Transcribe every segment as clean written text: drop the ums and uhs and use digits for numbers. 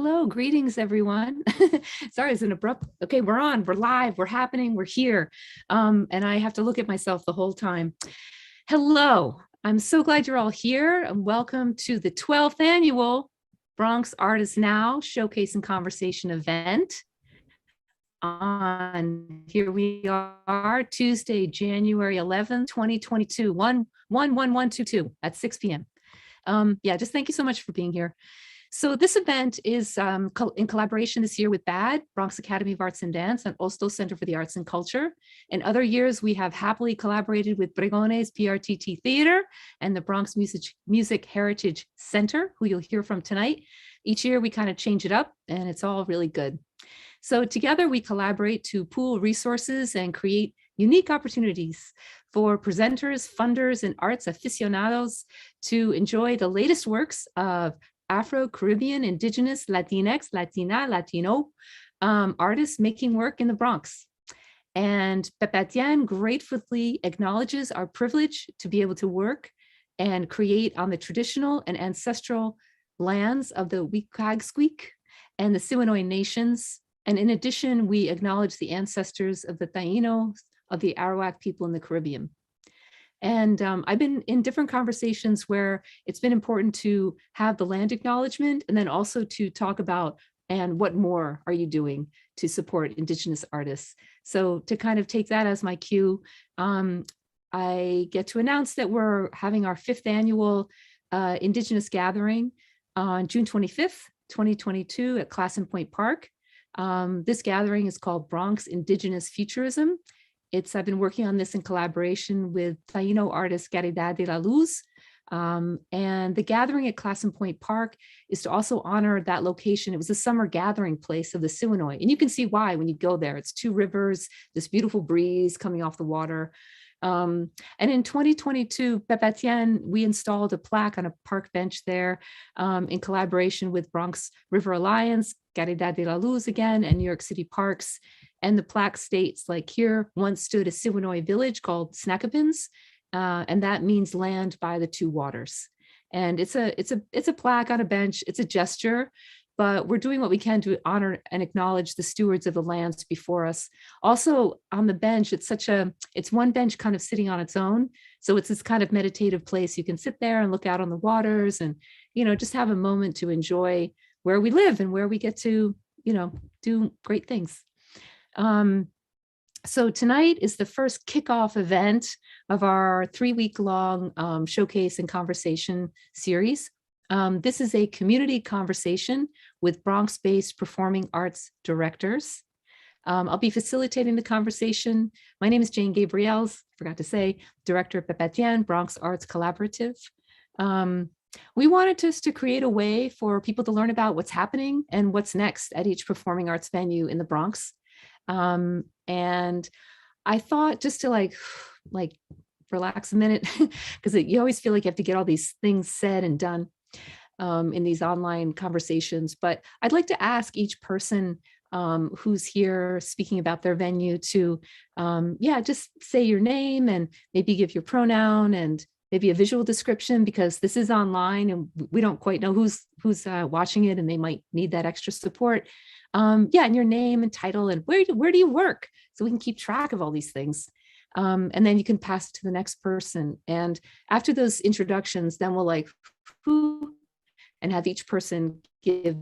Hello, greetings, everyone. Sorry, it's an abrupt. Okay, we're on, we're live, we're happening, we're here. And I have to look at myself the whole time. Hello, I'm so glad you're all here and welcome to the 12th annual Bronx Artists Now Showcase and Conversation event. Here we are, Tuesday, January 11th, 2022, 11122 at 6 p.m. Just thank you so much for being here. So this event is in collaboration this year with BAAD, Bronx Academy of Arts and Dance, and Hostos Center for the Arts and Culture. In other years, we have happily collaborated with Pregones PRTT Theater and the Bronx Music Heritage Center, who you'll hear from tonight. Each year we kind of change it up and it's all really good. So together we collaborate to pool resources and create unique opportunities for presenters, funders, and arts aficionados to enjoy the latest works of Afro-Caribbean, Indigenous, Latinx, Latina, Latino artists making work in the Bronx. And PRTT gratefully acknowledges our privilege to be able to work and create on the traditional and ancestral lands of the Wiccagsqueak and the Siwanoy nations. And in addition, we acknowledge the ancestors of the Tainos, of the Arawak people in the Caribbean. And I've been in different conversations where it's been important to have the land acknowledgement and then also to talk about, and what more are you doing to support Indigenous artists? So to kind of take that as my cue, I get to announce that we're having our 5th annual Indigenous gathering on June 25th, 2022 at Classen Point Park. This gathering is called Bronx Indigenous Futurism. I've been working on this in collaboration with Taino artist Caridad de la Luz. And the gathering at Classen Point Park is to also honor that location. It was a summer gathering place of the Siwanoy. And you can see why when you go there. It's 2 rivers, this beautiful breeze coming off the water. And in 2022, PRTT, we installed a plaque on a park bench there in collaboration with Bronx River Alliance, Caridad de la Luz again, and New York City Parks. And the plaque states, like, here once stood a Siwanoy village called Snackapins, and that means land by the 2 waters. And it's a plaque on a bench. It's a gesture, but we're doing what we can to honor and acknowledge the stewards of the lands before us. Also on the bench, it's one bench kind of sitting on its own. So it's this kind of meditative place. You can sit there and look out on the waters and, just have a moment to enjoy where we live and where we get to, do great things. So tonight is the first kickoff event of our 3-week-long showcase and conversation series. This is a community conversation with Bronx-based performing arts directors. I'll be facilitating the conversation. My name is Jane Gabriels, forgot to say, Director of PRTT, Bronx Arts Collaborative. We wanted just to create a way for people to learn about what's happening and what's next at each performing arts venue in the Bronx. And I thought just to like relax a minute, because you always feel like you have to get all these things said and done in these online conversations. But I'd like to ask each person who's here speaking about their venue to, just say your name and maybe give your pronoun and maybe a visual description, because this is online and we don't quite know who's watching it and they might need that extra support. And your name and title and where do you work, so we can keep track of all these things. And then you can pass it to the next person. And after those introductions, then we'll and have each person give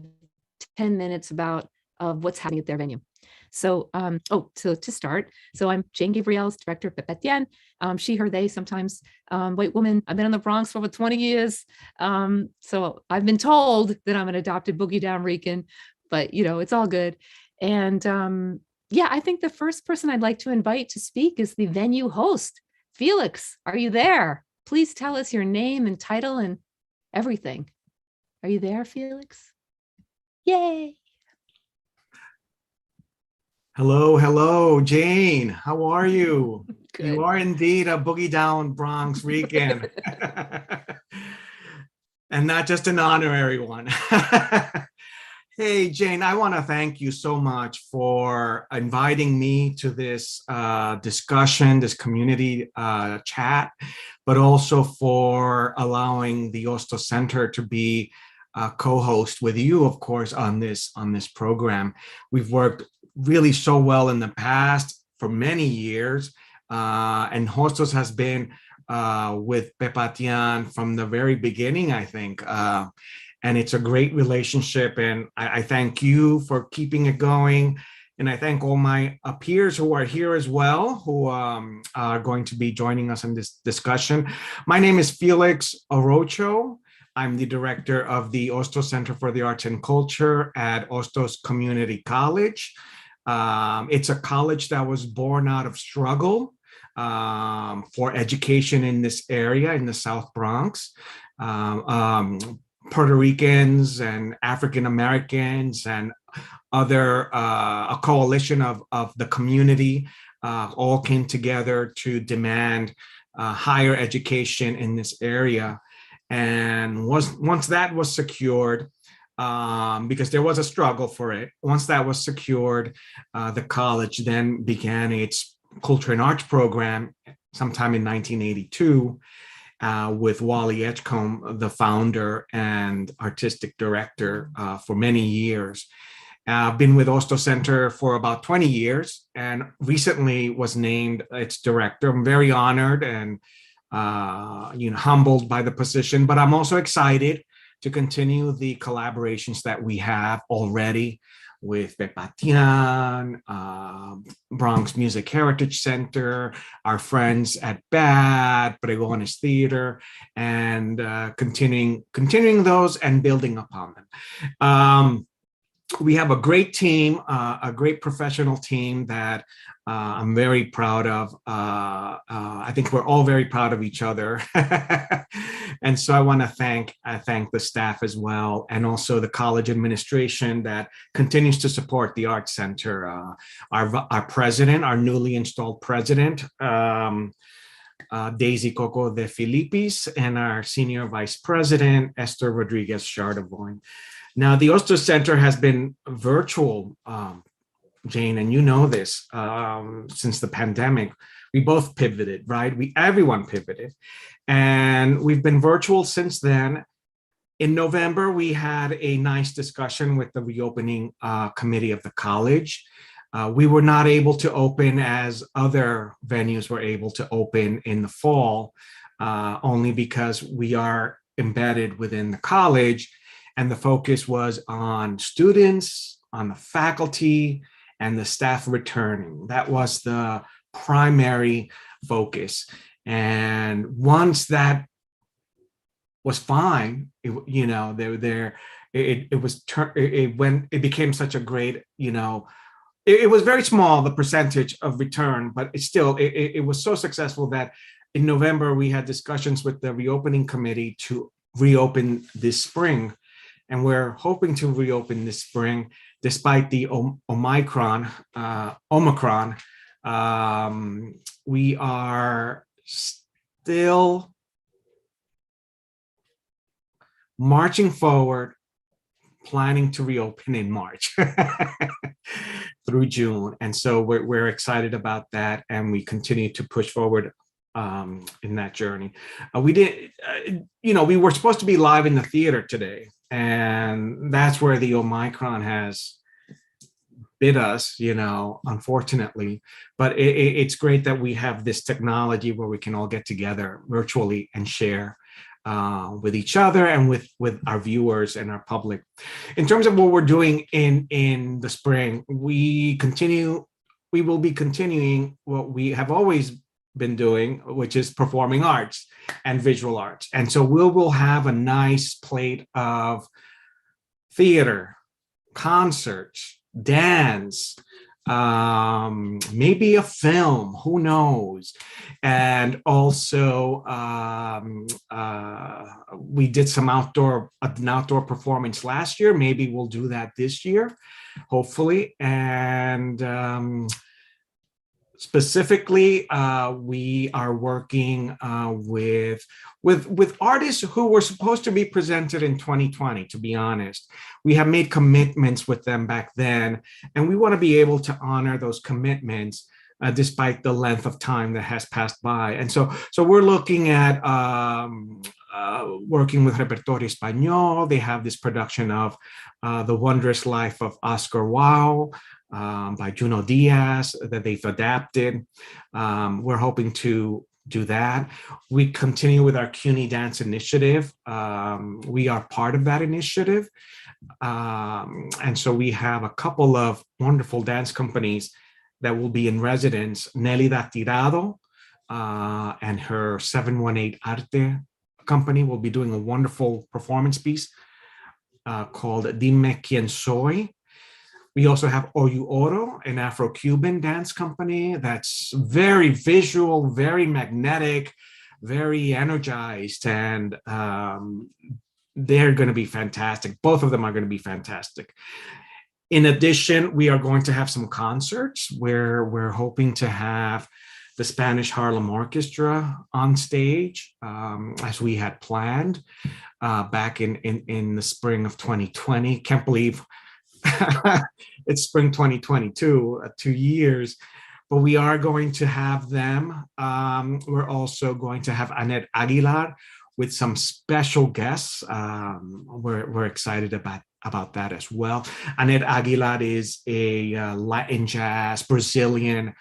10 minutes about what's happening at their venue. So, so to start, so I'm Jane Gabriels, Director of PRTT. She, her, they, sometimes white woman. I've been in the Bronx for over 20 years. So I've been told that I'm an adopted Boogie Down Rican, but it's all good. And I think the first person I'd like to invite to speak is the venue host. Felix, are you there? Please tell us your name and title and everything. Are you there, Felix? Yay. Hello, Jane. How are you? Good. You are indeed a Boogie Down Bronx Rican. And not just an honorary one. Hey, Jane, I want to thank you so much for inviting me to this discussion, this community chat, but also for allowing the Hostos Center to be co-host with you, of course, on this program. We've worked really so well in the past for many years, and Hostos has been with Pepatian from the very beginning, I think. And it's a great relationship, and I thank you for keeping it going. And I thank all my peers who are here as well, who are going to be joining us in this discussion. My name is Felix Arocho. I'm the director of the Hostos Center for the Arts and Culture at Hostos Community College. It's a college that was born out of struggle for education in this area, in the South Bronx. Puerto Ricans and African Americans and other, a coalition of the community all came together to demand higher education in this area. And once that was secured, because there was a struggle for it, once that was secured, the college then began its culture and arts program sometime in 1982. With Wally Edgecombe, the founder and artistic director for many years. I've been with Hostos Center for about 20 years and recently was named its director. I'm very honored and humbled by the position, but I'm also excited to continue the collaborations that we have already with Pepatian, Bronx Music Heritage Center, our friends at BAAD, Pregones Theater, and continuing those and building upon them. We have a great team, a great professional team that I'm very proud of. I think we're all very proud of each other. And so I want to thank the staff as well, and also the college administration that continues to support the Arts Center. Our president, our newly installed president, Daisy Coco de Filipis, and our senior vice president, Esther Rodriguez Chardavoine. Now, the Hostos Center has been virtual, Jane, and you know this, since the pandemic. We both pivoted, right? Everyone pivoted. And we've been virtual since then. In November, we had a nice discussion with the reopening committee of the college. We were not able to open as other venues were able to open in the fall, only because we are embedded within the college. And the focus was on students, on the faculty, and the staff returning. That was the primary focus. And once that was fine, it became such a great, it was very small, the percentage of return, but it was so successful that in November we had discussions with the reopening committee to reopen this spring. And we're hoping to reopen this spring, despite the Omicron. We are still marching forward, planning to reopen in March through June. And so we're excited about that, and we continue to push forward in that journey. We were supposed to be live in the theater today, and that's where the Omicron has bit us, unfortunately. But it's great that we have this technology where we can all get together virtually and share with each other and with our viewers and our public. In terms of what we're doing in the spring, we will be continuing what we have always been doing, which is performing arts and visual arts. And so we will have a nice plate of theater, concerts, dance, maybe a film, who knows? And also we did an outdoor performance last year. Maybe we'll do that this year, hopefully. And specifically, we are working with artists who were supposed to be presented in 2020, to be honest. We have made commitments with them back then, and we want to be able to honor those commitments despite the length of time that has passed by. And so we're looking at working with Repertorio Español. They have this production of The Wondrous Life of Oscar Wilde by Junot Diaz that they've adapted. We're hoping to do that. We continue with our CUNY Dance Initiative. We are part of that initiative. And so we have a couple of wonderful dance companies that will be in residence. Nélida Tirado and her 718 Arte company will be doing a wonderful performance piece called Dime Quién Soy. We also have Oyu Oro, an Afro-Cuban dance company that's very visual, very magnetic, very energized, and they're going to be fantastic. Both of them are going to be fantastic. In addition, we are going to have some concerts where we're hoping to have the Spanish Harlem Orchestra on stage, as we had planned back in the spring of 2020. Can't believe it's spring 2022, 2 years, but we are going to have them. We're also going to have Annette Aguilar with some special guests. We're excited about that as well. Annette Aguilar is a Latin jazz, Brazilian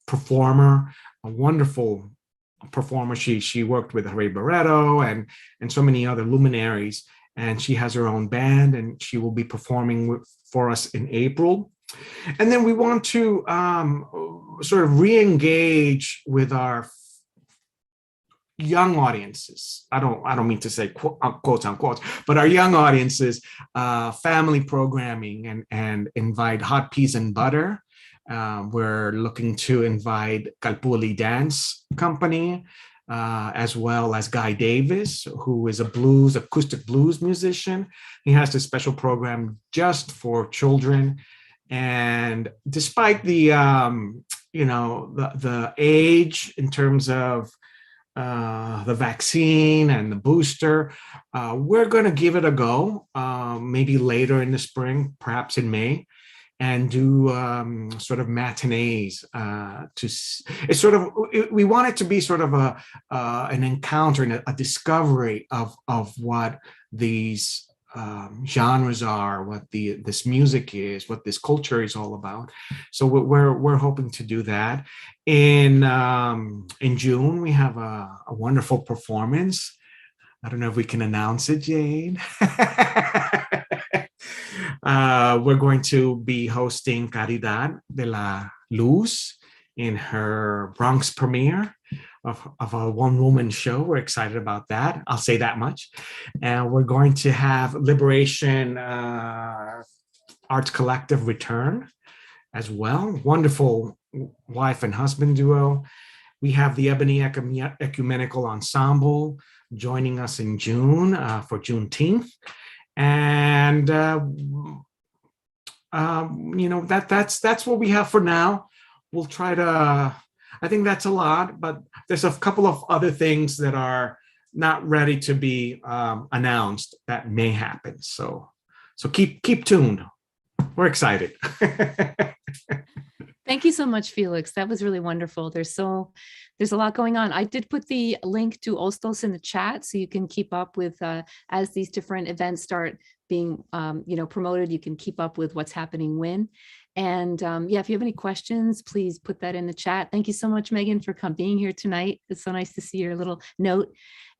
performer, a wonderful performer. She worked with Ray Barreto and so many other luminaries, and she has her own band, and she will be performing for us in April. And then we want to sort of re-engage with our young audiences. I don't mean to say quotes unquote, but our young audiences, family programming, and invite Hot Peas and Butter. We're looking to invite Kalpuli Dance Company, as well as Guy Davis, who is a acoustic blues musician. He has a special program just for children. And despite the the age in terms of the vaccine and the booster, we're going to give it a go, maybe later in the spring, perhaps in May, and do sort of matinees. We want it to be sort of an encounter and a discovery of what these genres are, what this music is, what this culture is all about. So we're hoping to do that. In June, we have a wonderful performance. I don't know if we can announce it, Jane. We're going to be hosting Caridad de la Luz in her Bronx premiere of a one-woman show. We're excited about that. I'll say that much. And we're going to have Liberation Arts Collective return as well. Wonderful wife and husband duo. We have the Ebony Ecumenical Ensemble joining us in June for Juneteenth. And that's what we have for now. We'll try to, I think that's a lot, but there's a couple of other things that are not ready to be announced that may happen. So keep tuned. We're excited. Thank you so much, Felix. That was really wonderful. There's a lot going on. I did put the link to Hostos in the chat, so you can keep up with as these different events start being promoted. You can keep up with what's happening when. And if you have any questions, please put that in the chat. Thank you so much, Megan, for being here tonight. It's so nice to see your little note.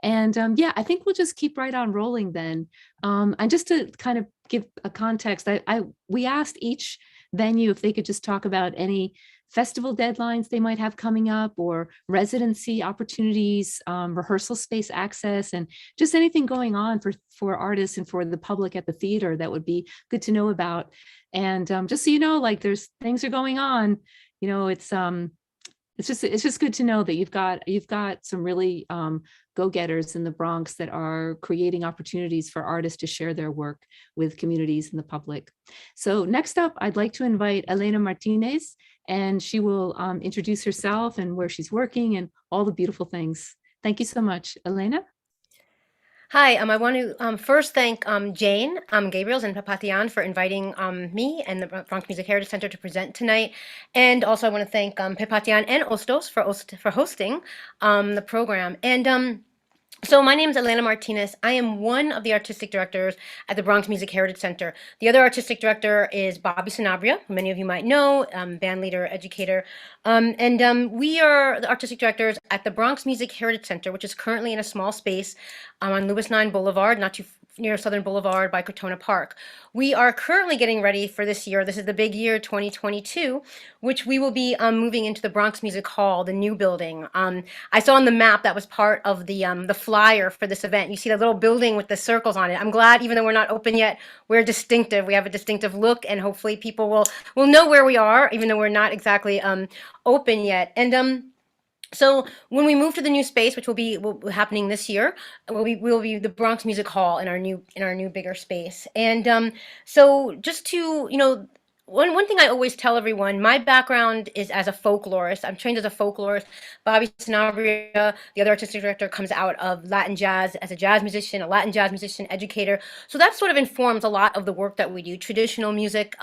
And I think we'll just keep right on rolling then. And just to kind of give a context, we asked each venue if they could just talk about any festival deadlines they might have coming up, or residency opportunities, rehearsal space access, and just anything going on for artists and for the public at the theater that would be good to know about. And just so you know, like there's things are going on, it's just good to know that you've got some really go-getters in the Bronx that are creating opportunities for artists to share their work with communities and the public. So next up, I'd like to invite Elena Martinez, and she will introduce herself and where she's working and all the beautiful things. Thank you so much, Elena. Hi, I want to first thank Jane, Gabriels, and Papatian for inviting me and the Bronx Music Heritage Center to present tonight. And also I want to thank Papatian and Hostos for hosting the program. And So my name is Elena Martinez. I am one of the artistic directors at the Bronx Music Heritage Center. The other artistic director is Bobby Sanabria, who many of you might know, band leader, educator. We are the artistic directors at the Bronx Music Heritage Center, which is currently in a small space on Lewis 9 Boulevard, not too near Southern Boulevard by Crotona Park. We are currently getting ready for this year. This is the big year 2022, which we will be moving into the Bronx Music Hall, the new building. I saw on the map that was part of the flyer for this event. You see the little building with the circles on it. I'm glad, even though we're not open yet, we're distinctive. We have a distinctive look, and hopefully people will know where we are, even though we're not exactly open yet. So when we move to the new space, which will be happening this year, will be the Bronx Music Hall in our new bigger space. So just to one thing I always tell everyone, my background is as a folklorist. I'm trained as a folklorist. Bobby Sanabria, the other artistic director, comes out of Latin jazz as a jazz musician, a Latin jazz musician, educator. So that sort of informs a lot of the work that we do, traditional music,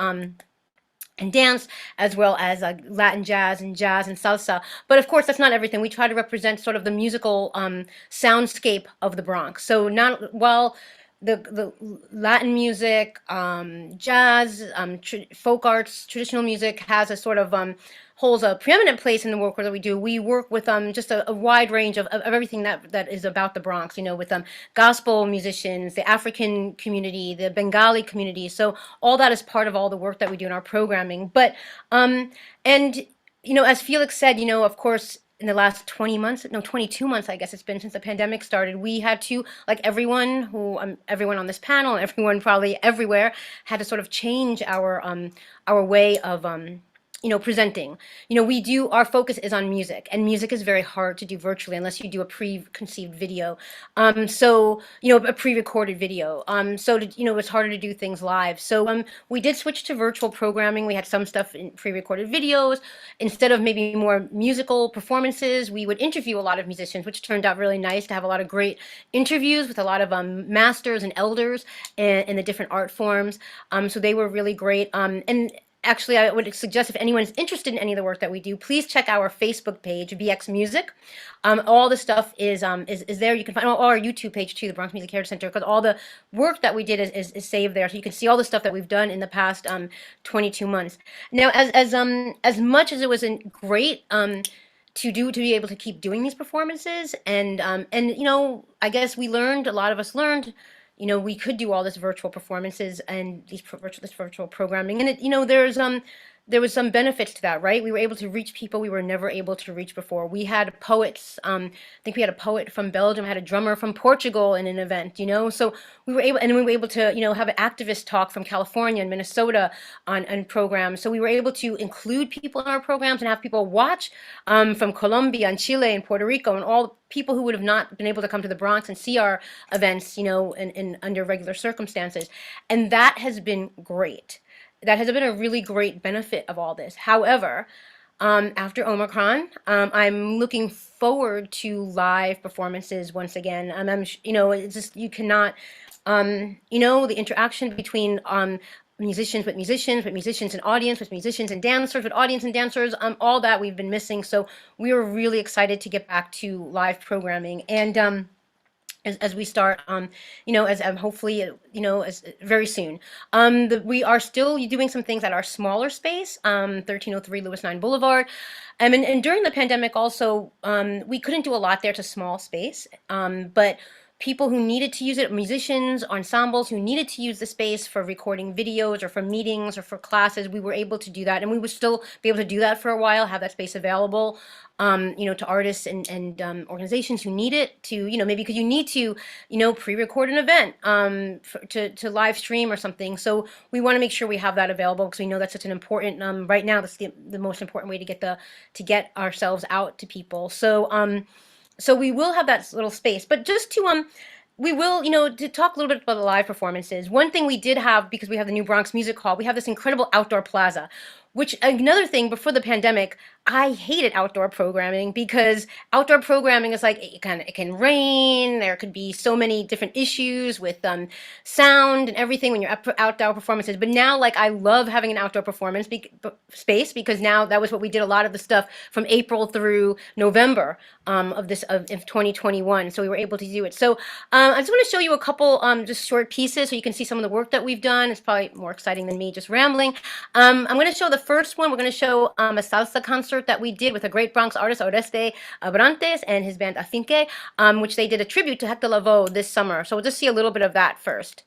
and dance, as well as Latin jazz and salsa. But of course, that's not everything. We try to represent sort of the musical soundscape of the Bronx. So not while the Latin music, jazz, folk arts, traditional music has a sort of holds a preeminent place in the work that we do. We work with just a wide range of everything that is about the Bronx, with gospel musicians, the African community, the Bengali community. So all that is part of all the work that we do in our programming. But as Felix said, of course, in the last 22 months, I guess it's been since the pandemic started, we had to, like everyone on this panel, and everyone probably everywhere, had to sort of change our way of presenting. Our focus is on music, and music is very hard to do virtually unless you do a preconceived video. A pre-recorded video. It's harder to do things live. So we did switch to virtual programming. We had some stuff in pre-recorded videos. Instead of maybe more musical performances, we would interview a lot of musicians, which turned out really nice to have a lot of great interviews with a lot of masters and elders in the different art forms. So they were really great. Actually, I would suggest if anyone's interested in any of the work that we do, please check our Facebook page, BX Music. All the stuff is there. You can find our YouTube page too, the Bronx Music Heritage Center, because all the work that we did is saved there, so you can see all the stuff that we've done in the past 22 months. Now, as much as it was great to be able to keep doing these performances, and I guess a lot of us learned. We could do all this virtual performances and this virtual programming, and there was some benefits to that, right? We were able to reach people we were never able to reach before. We had poets. I think we had a poet from Belgium, had a drummer from Portugal in an event. So we were able to, have an activist talk from California and Minnesota on programs. So we were able to include people in our programs and have people watch from Colombia and Chile and Puerto Rico and all people who would have not been able to come to the Bronx and see our events, in under regular circumstances. And that has been great. That has been a really great benefit of all this. However, after Omicron, I'm looking forward to live performances once again. It's just, you cannot, the interaction between musicians with musicians and audience, with musicians and dancers, with audience and dancers, all that we've been missing. So we are really excited to get back to live programming. And as we start, hopefully, as very soon. We are still doing some things at our smaller space, 1303 Lewis 9 Boulevard. And during the pandemic also, we couldn't do a lot there. It's a small space, but people who needed to use it, musicians, ensembles who needed to use the space for recording videos or for meetings or for classes, we were able to do that. And we would still be able to do that for a while, have that space available, to artists and organizations who need it to, maybe because you need to, pre-record an event to live stream or something. So we want to make sure we have that available because we know that's such an important, right now, that's the most important way to get ourselves out to people. So we will have that little space, but just to we will, to talk a little bit about the live performances. One thing we did have, because we have the new Bronx Music Hall, we have this incredible outdoor plaza, which another thing before the pandemic, I hated outdoor programming because outdoor programming is like it can rain. There could be so many different issues with sound and everything when you're outdoor performances. But now, like, I love having an outdoor performance space because now that was what we did a lot of the stuff from April through November of 2021. So we were able to do it. So I just want to show you a couple just short pieces so you can see some of the work that we've done. It's probably more exciting than me just rambling. I'm going to show the first one. We're going to show a salsa concert that we did with a great Bronx artist, Oreste Abrantes, and his band Afinque, which they did a tribute to Hector Lavoe this summer. So we'll just see a little bit of that first.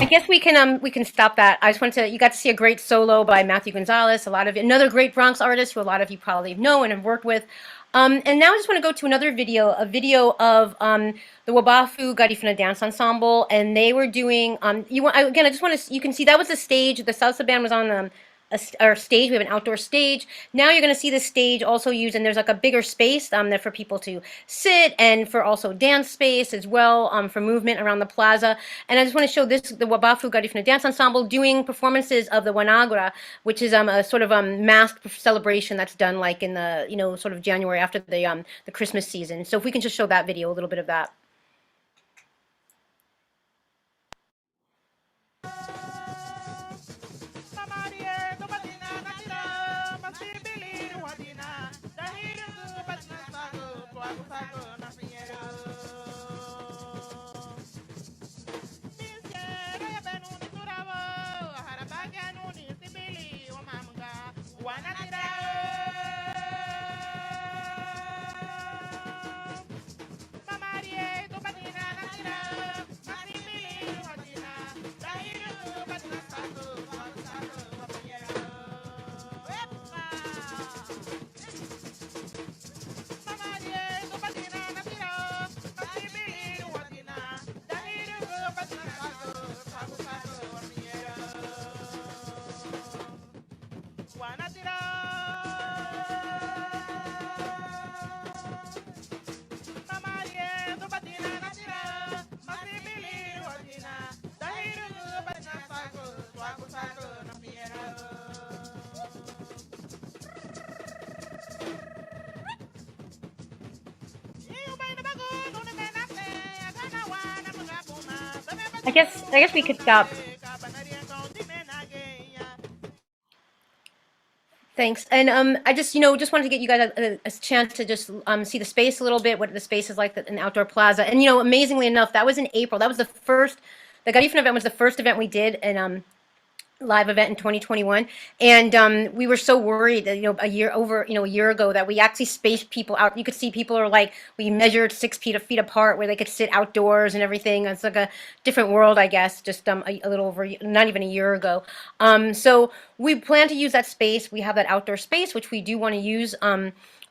I guess we can stop that. I just wanted to, you got to see a great solo by Matthew Gonzalez, another great Bronx artist who a lot of you probably know and have worked with. And now I just want to go to another video, a video of the Wabafu Garifuna Dance Ensemble, and they were doing, again, I just want to, you can see that was the stage, the salsa band was on our stage. We have an outdoor stage. Now you're going to see the stage also used, and there's like a bigger space there for people to sit and for also dance space as well, for movement around the plaza. And I just want to show this, the Wabafu Garifuna Dance Ensemble doing performances of the Wanagra, which is a sort of masked celebration that's done like in the, sort of January after the Christmas season. So if we can just show that video, a little bit of that. I guess we could stop. Thanks. And I just wanted to get you guys a chance to just see the space a little bit, what the space is like in Outdoor Plaza. And amazingly enough, that was in April. That was the Garifuna event was the first event we did, and live event in 2021, and we were so worried that a year ago that we actually spaced people out. You could see people are like, we measured 6 feet apart where they could sit outdoors and everything. It's like a different world, I guess, just a little over, not even a year ago. So we plan to use that space. We have that outdoor space which we do want to use.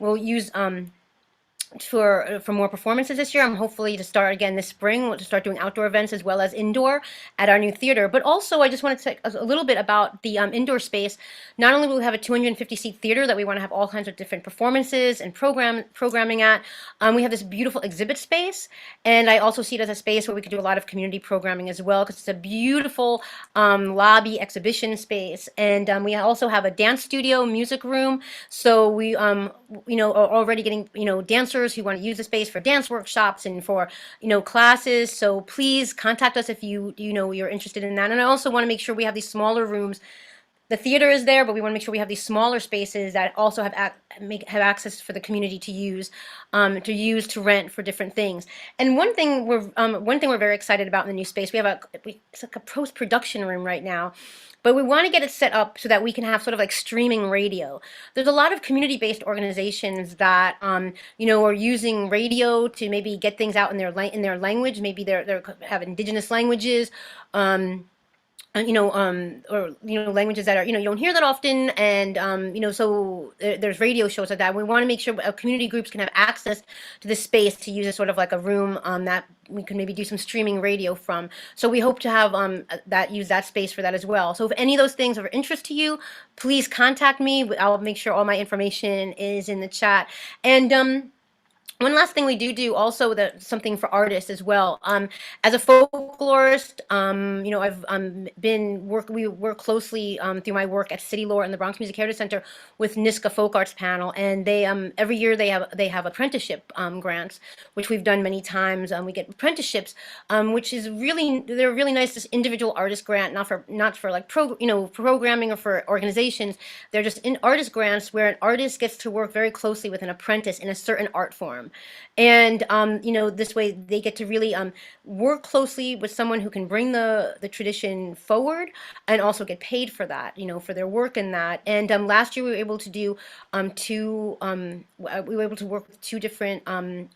We'll use for more performances this year. I'm hopefully to start again this spring, to start doing outdoor events as well as indoor at our new theater. But also, I just want to say a little bit about the indoor space. Not only will we have a 250-seat theater that we want to have all kinds of different performances and programming at, we have this beautiful exhibit space, and I also see it as a space where we could do a lot of community programming as well, because it's a beautiful lobby exhibition space. And we also have a dance studio, music room. So we, are already getting, dancers who want to use the space for dance workshops and for, classes. So please contact us if you're interested in that. And I also want to make sure we have these smaller rooms. The theater is there, but we want to make sure we have these smaller spaces that also have access for the community to use to rent for different things. And one thing we're very excited about in the new space, it's like a post-production room right now, but we want to get it set up so that we can have sort of like streaming radio. There's a lot of community-based organizations that are using radio to maybe get things out in their language. Maybe they have indigenous languages. Languages that are, you don't hear that often. And, so there's radio shows like that. We want to make sure community groups can have access to this space to use as sort of like a room that we can maybe do some streaming radio from. So we hope to have use that space for that as well. So if any of those things are of interest to you, please contact me. I'll make sure all my information is in the chat. And, one last thing we do also, that something for artists as well. As a folklorist, we work closely through my work at City Lore and the Bronx Music Heritage Center with NISCA Folk Arts Panel, and they every year they have apprenticeship grants, which we've done many times. We get apprenticeships, which is they're really nice. This individual artist grant, not for like programming or for organizations. They're just artist grants where an artist gets to work very closely with an apprentice in a certain art form. And this way they get to really work closely with someone who can bring the tradition forward and also get paid for that, for their work in that. And last year we were able to do work with two different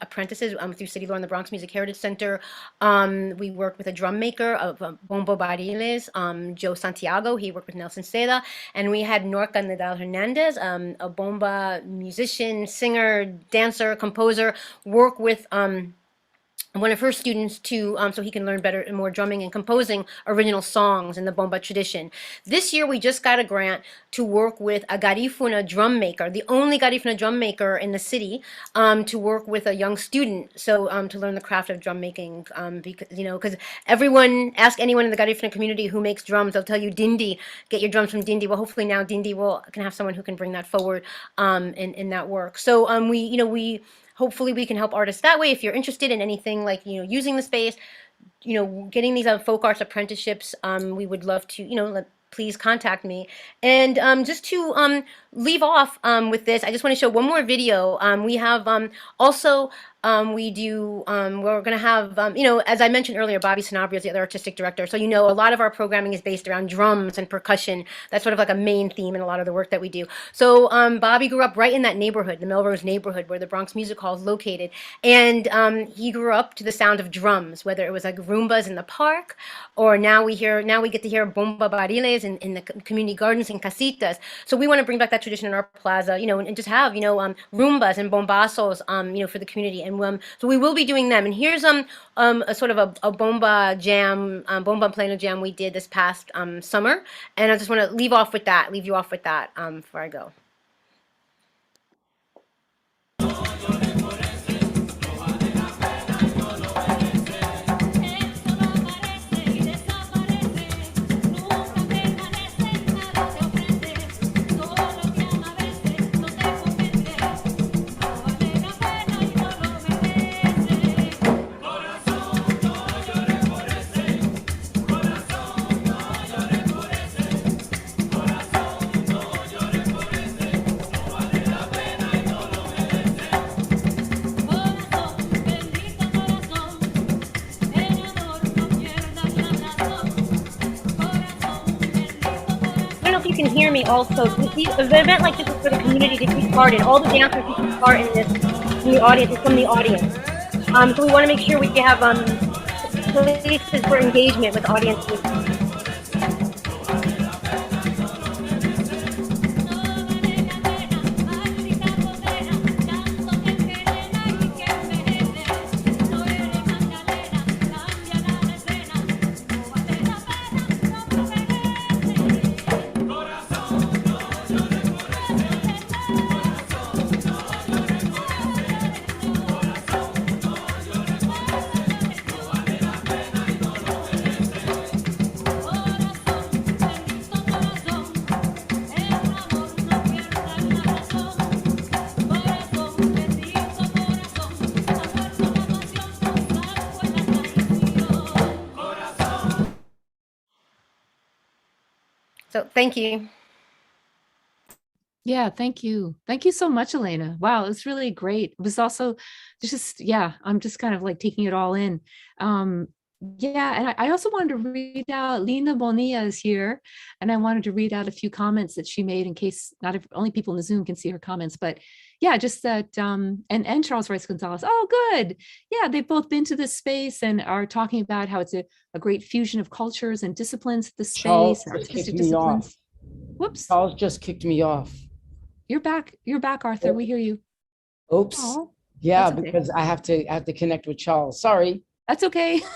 apprentices through City Lore and the Bronx Music Heritage Center. We worked with a drum maker of Bombo Bariles, Joe Santiago. He worked with Nelson Seda, and we had Norca Nadal Hernandez, a bomba musician, singer, dancer, composer, work with one of her students to so he can learn better and more drumming and composing original songs in the bomba tradition. This year we just got a grant to work with a Garifuna drum maker, the only Garifuna drum maker in the city, to work with a young student, so to learn the craft of drum making, because ask anyone in the Garifuna community who makes drums, they'll tell you Dindi, get your drums from Dindi. Well, hopefully now Dindi can have someone who can bring that forward in that work. So hopefully we can help artists that way. If you're interested in anything like, using the space, getting these folk arts apprenticeships, we would love to, please contact me. And just to leave off with this, I just want to show one more video. We have also, we're going to have, as I mentioned earlier, Bobby Sanabria is the other artistic director. So, a lot of our programming is based around drums and percussion. That's sort of like a main theme in a lot of the work that we do. So Bobby grew up right in that neighborhood, the Melrose neighborhood, where the Bronx Music Hall is located. And he grew up to the sound of drums, whether it was like Roombas in the park, or now we get to hear Bomba Bariles in the community gardens and casitas. So we want to bring back that tradition in our plaza, and just have, Roombas and bombazos, for the community. And so we will be doing them. And here's a sort of a bomba jam, bomba plano jam we did this past summer. And I just want to leave you off with that before I go. You can hear me also. The event like this is for the community to take part in. All the dancers who take part in this from the audience. So we want to make sure we have places for engagement with audiences. So thank you. Yeah, thank you. Thank you so much, Elena. Wow, it's really great. It was also just, yeah, I'm just kind of like taking it all in. Yeah, and I also wanted to read out, Lina Bonilla is here, and I wanted to read out a few comments that she made in case not only people in the Zoom can see her comments, but yeah, just that, and Charles Rice Gonzalez. Oh, good. Yeah, they've both been to this space and are talking about how it's a great fusion of cultures and disciplines, the Charles space, just artistic kicked me off. disciplines. Whoops. Charles just kicked me off. You're back. You're back, Arthur. We hear you. Oops. Oh, Yeah, that's okay. because I have to connect with Charles. Sorry. That's okay. It's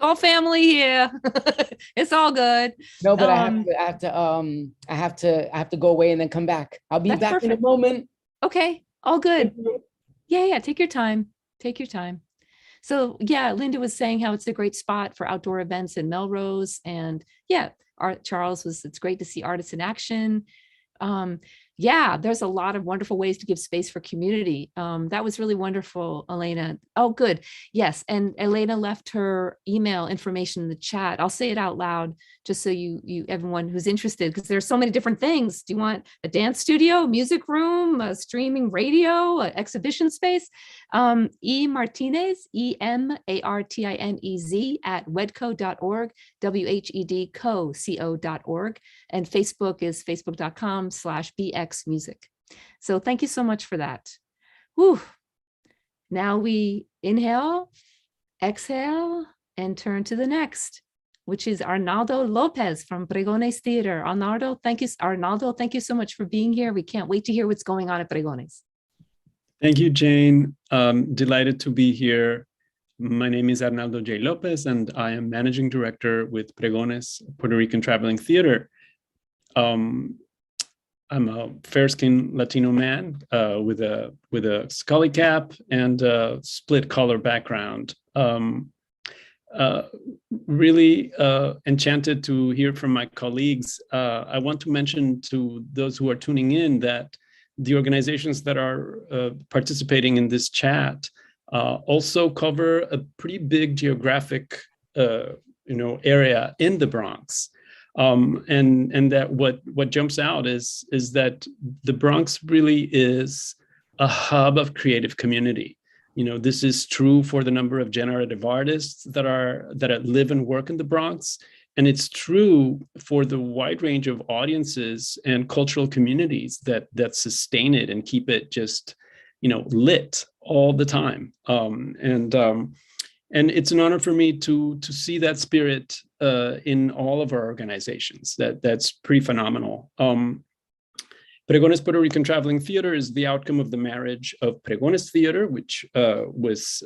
all family here. It's all good. No, but I have to go away and then come back. I'll be That's back in a perfect. moment. Okay, all good. Thank you. Yeah, take your time. Take your time. So yeah, Linda was saying how it's a great spot for outdoor events in Melrose. And yeah, Charles it's great to see artists in action. Yeah, there's a lot of wonderful ways to give space for community. That was really wonderful, Elena. Oh, good. Yes, and Elena left her email information in the chat. I'll say it out loud just so you everyone who's interested, because there's so many different things. Do you want a dance studio, music room, a streaming radio, an exhibition space? E Martinez, EMARTINEZ at wedco.org, WHEDco.org. And Facebook is facebook.com/bxmusic. So thank you so much for that. Whew. Now we inhale, exhale, and turn to the next, which is Arnaldo Lopez from Pregones Theater. Arnaldo, thank you so much for being here. We can't wait to hear what's going on at Pregones. Thank you, Jane. Delighted to be here. My name is Arnaldo J. Lopez, and I am Managing Director with Pregones, Puerto Rican Traveling Theater. I'm a fair-skinned Latino man with a scully cap and a split collar background. Really enchanted to hear from my colleagues. I want to mention to those who are tuning in that the organizations that are participating in this chat also cover a pretty big geographic area in the Bronx. And that what jumps out is that the Bronx really is a hub of creative community. This is true for the number of generative artists that live and work in the Bronx, and it's true for the wide range of audiences and cultural communities that sustain it and keep it just lit all the time. And it's an honor for me to see that spirit in all of our organizations. That's pretty phenomenal. Pregones Puerto Rican Traveling Theater is the outcome of the marriage of Pregones Theater, which was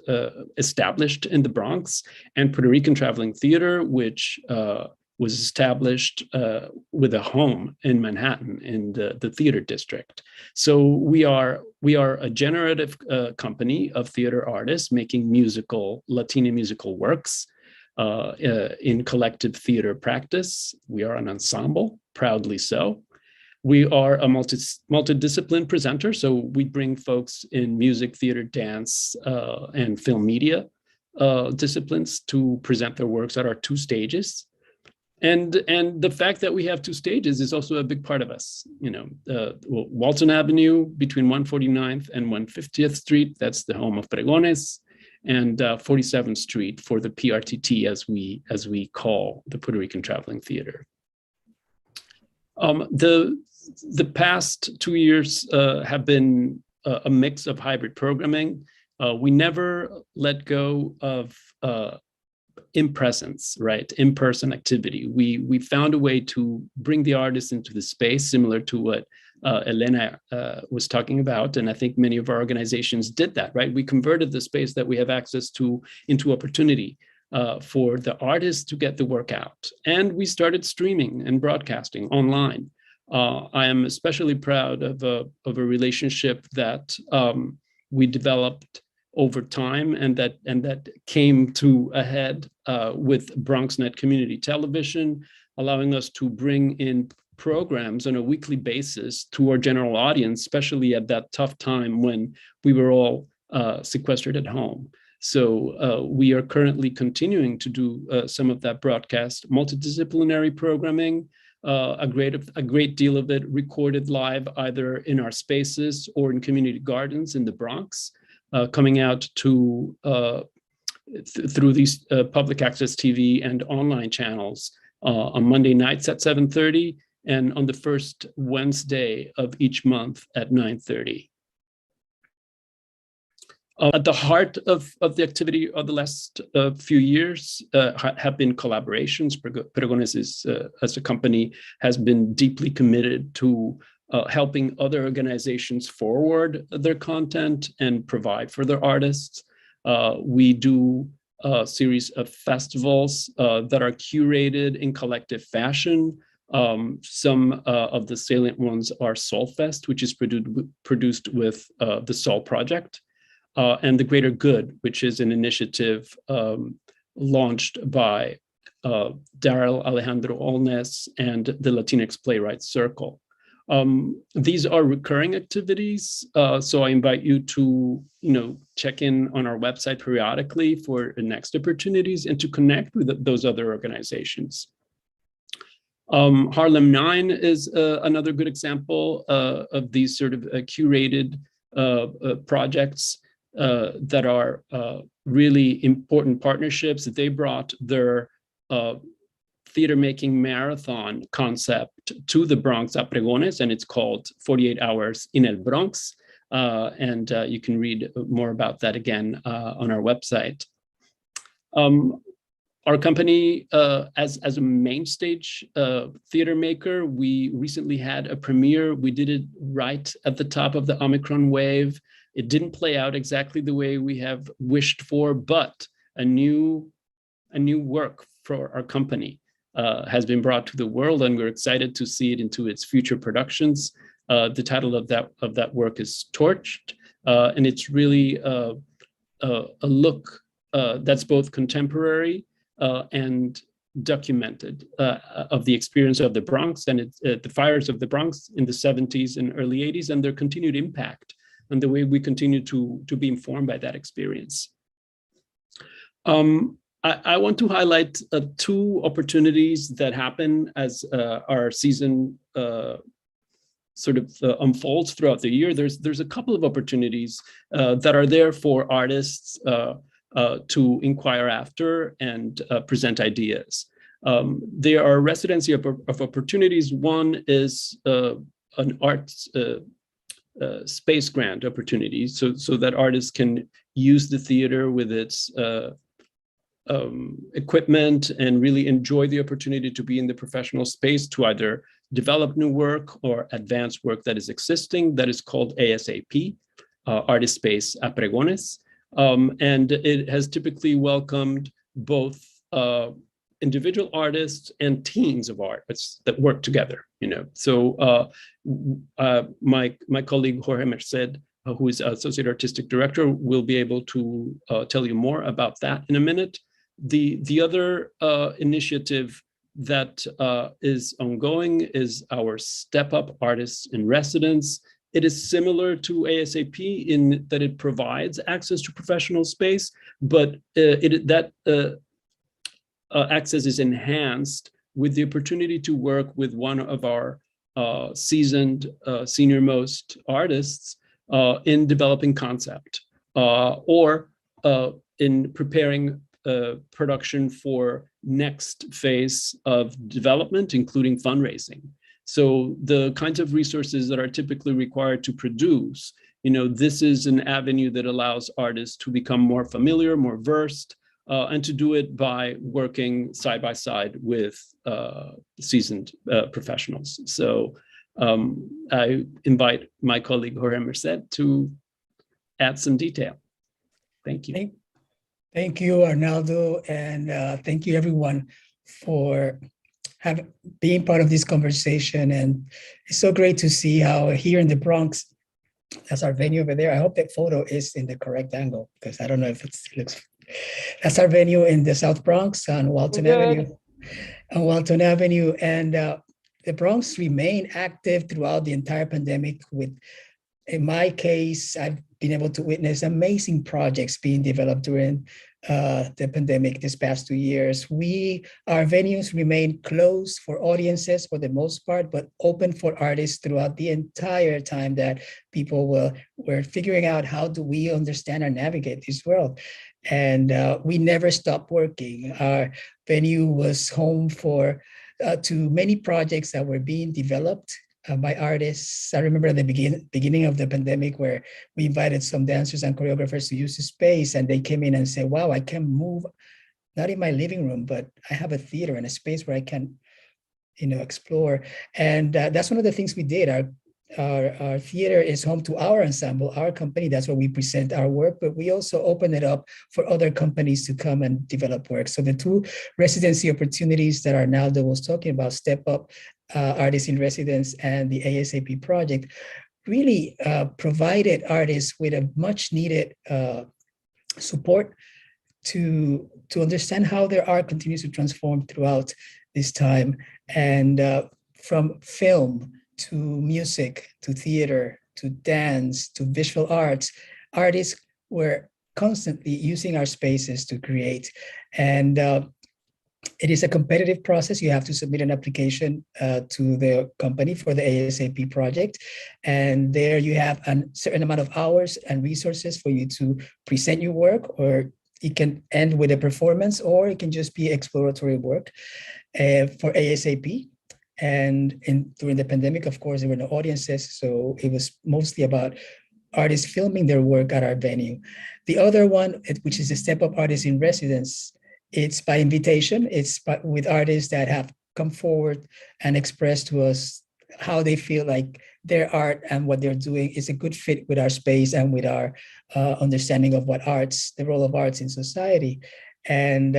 established in the Bronx, and Puerto Rican Traveling Theater, which was established with a home in Manhattan in the theater district. So we are a generative company of theater artists making Latino musical works in collective theater practice. We are an ensemble, proudly so. We are a multidiscipline presenter, so we bring folks in music, theater, dance, and film media disciplines to present their works at our 2 stages. And the fact that we have 2 stages is also a big part of us. Walton Avenue between 149th and 150th Street, that's the home of Pregones, and 47th Street for the PRTT, as we call the Puerto Rican Traveling Theater. The past 2 years have been a mix of hybrid programming. We never let go of in-presence, right? In-person activity. We found a way to bring the artists into the space, similar to what Elena was talking about. And I think many of our organizations did that, right? We converted the space that we have access to into opportunity for the artists to get the work out. And we started streaming and broadcasting online. I am especially proud of a relationship that we developed over time and that came to a head with BronxNet Community Television, allowing us to bring in programs on a weekly basis to our general audience, especially at that tough time when we were all sequestered at home. So we are currently continuing to do some of that broadcast multidisciplinary programming a great deal of it recorded live, either in our spaces or in community gardens in the Bronx, coming out to through these public access TV and online channels on Monday nights at 7:30 and on the first Wednesday of each month at 9:30. At the heart of the activity of the last few years have been collaborations. Pregones as a company has been deeply committed to helping other organizations forward their content and provide for their artists. We do a series of festivals that are curated in collective fashion. Some of the salient ones are Soulfest, which is produced with the Soul Project. And the Greater Good, which is an initiative launched by Daryl Alejandro Olnes and the Latinx Playwrights Circle. These are recurring activities, so I invite you to check in on our website periodically for the next opportunities and to connect with those other organizations. Harlem 9 is another good example of these sort of curated projects that are really important partnerships. They brought their theater making marathon concept to the Bronx at Pregones, and it's called 48 Hours in El Bronx. And you can read more about that again on our website. Our company, as a main stage theater maker, we recently had a premiere. We did it right at the top of the Omicron wave. It didn't play out exactly the way we have wished for, but a new work for our company has been brought to the world, and we're excited to see it into its future productions. The title of that work is Torched, and it's really a look that's both contemporary and documented of the experience of the Bronx and the fires of the Bronx in the 70s and early 80s and their continued impact and the way we continue to be informed by that experience. I want to highlight two opportunities that happen as our season sort of unfolds throughout the year. There's a couple of opportunities that are there for artists to inquire after and present ideas. There are a residency of opportunities. One is an arts space grant opportunity, so that artists can use the theater with its equipment and really enjoy the opportunity to be in the professional space to either develop new work or advance work that is existing. That is called ASAP, Artist Space at Pregones. And it has typically welcomed both individual artists and teams of artists that work together. So my colleague Jorge Merced, who is Associate Artistic Director, will be able to tell you more about that in a minute. The other initiative that is ongoing is our Step Up Artists in Residence. It is similar to ASAP in that it provides access to professional space, but that access is enhanced with the opportunity to work with one of our seasoned senior-most artists in developing concept or in preparing production for next phase of development, including fundraising. So the kinds of resources that are typically required to produce, this is an avenue that allows artists to become more familiar, more versed, and to do it by working side by side with seasoned professionals. So I invite my colleague Jorge Merced to add some detail. Thank you. Thank you, Arnaldo, and thank you everyone for being part of this conversation. And it's so great to see how here in the Bronx, that's our venue over there. I hope that photo is in the correct angle because I don't know if it looks. That's our venue in the South Bronx on Walton Avenue. And the Bronx remained active throughout the entire pandemic with, in my case, I've been able to witness amazing projects being developed during the pandemic this past 2 years. Our venues remain closed for audiences for the most part, but open for artists throughout the entire time that people were figuring out how do we understand and navigate this world. And we never stopped working. Our venue was home for to many projects that were being developed by artists. I remember at the beginning of the pandemic where we invited some dancers and choreographers to use the space, and they came in and said, wow, I can move, not in my living room, but I have a theater and a space where I can, explore. And that's one of the things we did. Our theater is home to our ensemble, our company. That's where we present our work, but we also open it up for other companies to come and develop work. So the two residency opportunities that Arnaldo was talking about, Step Up Artists in Residence and the ASAP project, really provided artists with a much needed support to understand how their art continues to transform throughout this time. And from film to music, to theater, to dance, to visual arts, artists were constantly using our spaces to create. And it is a competitive process. You have to submit an application to the company for the ASAP project. And there you have a certain amount of hours and resources for you to present your work, or it can end with a performance, or it can just be exploratory work for ASAP. And during the pandemic, of course, there were no audiences. So it was mostly about artists filming their work at our venue. The other one, which is the Step Up Artists in Residence, it's by invitation. It's with artists that have come forward and expressed to us how they feel like their art and what they're doing is a good fit with our space and with our understanding of the role of arts in society. And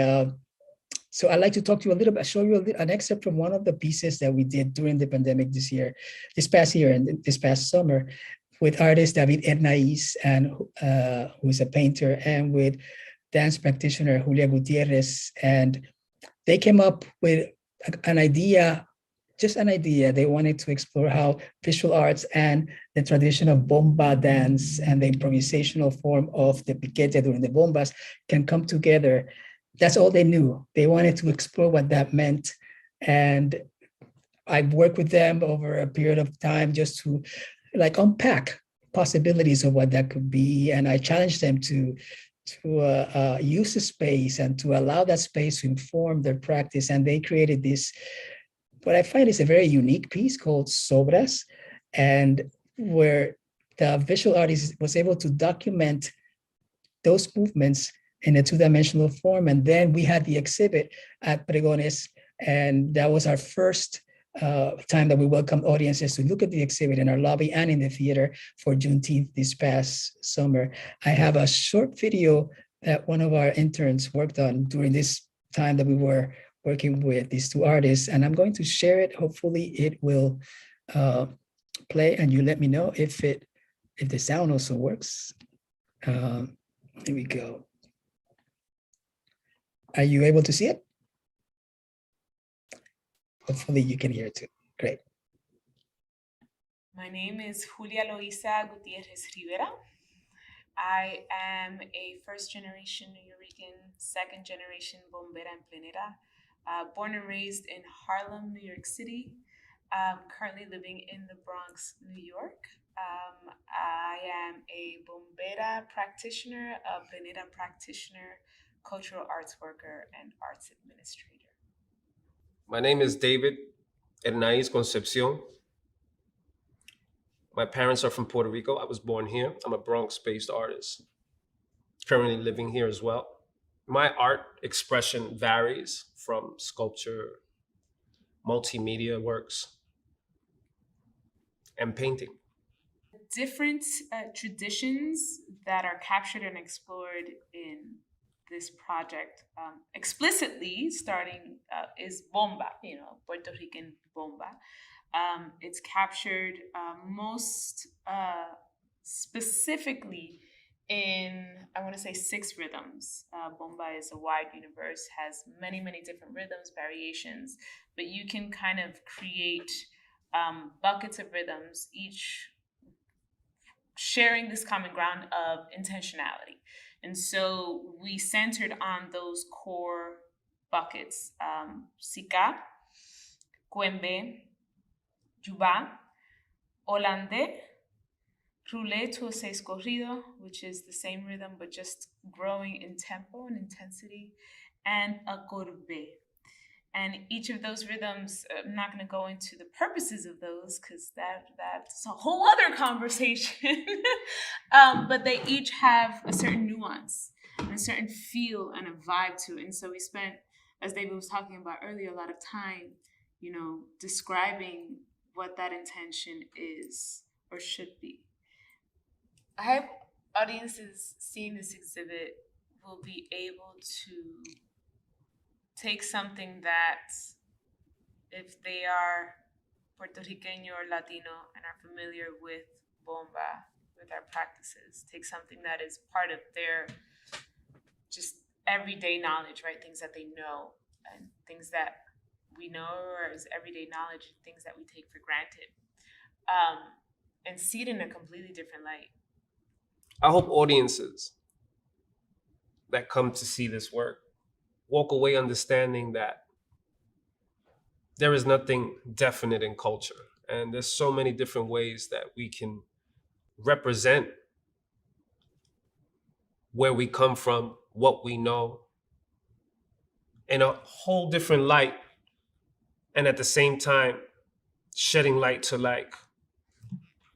so I'd like to talk to you a little bit, show you an excerpt from one of the pieces that we did during the pandemic this past year and this past summer, with artist David Hernaiz, and who is a painter, and with dance practitioner Julia Gutierrez. And they came up with an idea, just an idea. They wanted to explore how visual arts and the tradition of bomba dance and the improvisational form of the piquete during the bombas can come together. That's all they knew. They wanted to explore what that meant. And I've worked with them over a period of time just to unpack possibilities of what that could be. And I challenged them to use the space and to allow that space to inform their practice. And they created this, what I find is a very unique piece called Sobras, and where the visual artist was able to document those movements in a two-dimensional form. And then we had the exhibit at Pregones, and that was our first time that we welcomed audiences to look at the exhibit in our lobby and in the theater for Juneteenth this past summer. I have a short video that one of our interns worked on during this time that we were working with these two artists, and I'm going to share it. Hopefully it will play, and you let me know if the sound also works. Here we go. Are you able to see it? Hopefully you can hear it too. Great. My name is Julia Loisa Gutierrez Rivera. I am a first-generation Nuyorican, second-generation bombera and plenera, born and raised in Harlem, New York City, currently living in the Bronx, New York. I am a bombera practitioner, a plenera practitioner, cultural arts worker, and arts administrator. My name is David Hernaiz Concepcion. My parents are from Puerto Rico. I was born here. I'm a Bronx-based artist, currently living here as well. My art expression varies from sculpture, multimedia works, and painting. Different traditions that are captured and explored in this project, explicitly starting is bomba, Puerto Rican bomba. It's captured most specifically in, I want to say, 6 rhythms. Bomba is a wide universe, has many, many different rhythms, variations, but you can kind of create buckets of rhythms, each sharing this common ground of intentionality. And so we centered on those core buckets, Sika, Kwembe, Juba, Holande, Roulette o Seis Corrido, which is the same rhythm but just growing in tempo and intensity, and Acorde. And each of those rhythms, I'm not going to go into the purposes of those because that's a whole other conversation. But they each have a certain nuance and a certain feel and a vibe to it. And so we spent, as David was talking about earlier, a lot of time, describing what that intention is or should be. I hope audiences seeing this exhibit will be able to take something that, if they are Puerto Rican or Latino and are familiar with bomba, with our practices, take something that is part of their just everyday knowledge, right? Things that they know and things that we know or as everyday knowledge, things that we take for granted, and see it in a completely different light. I hope audiences that come to see this work walk away understanding that there is nothing definite in culture. And there's so many different ways that we can represent where we come from, what we know, in a whole different light. And at the same time, shedding light to like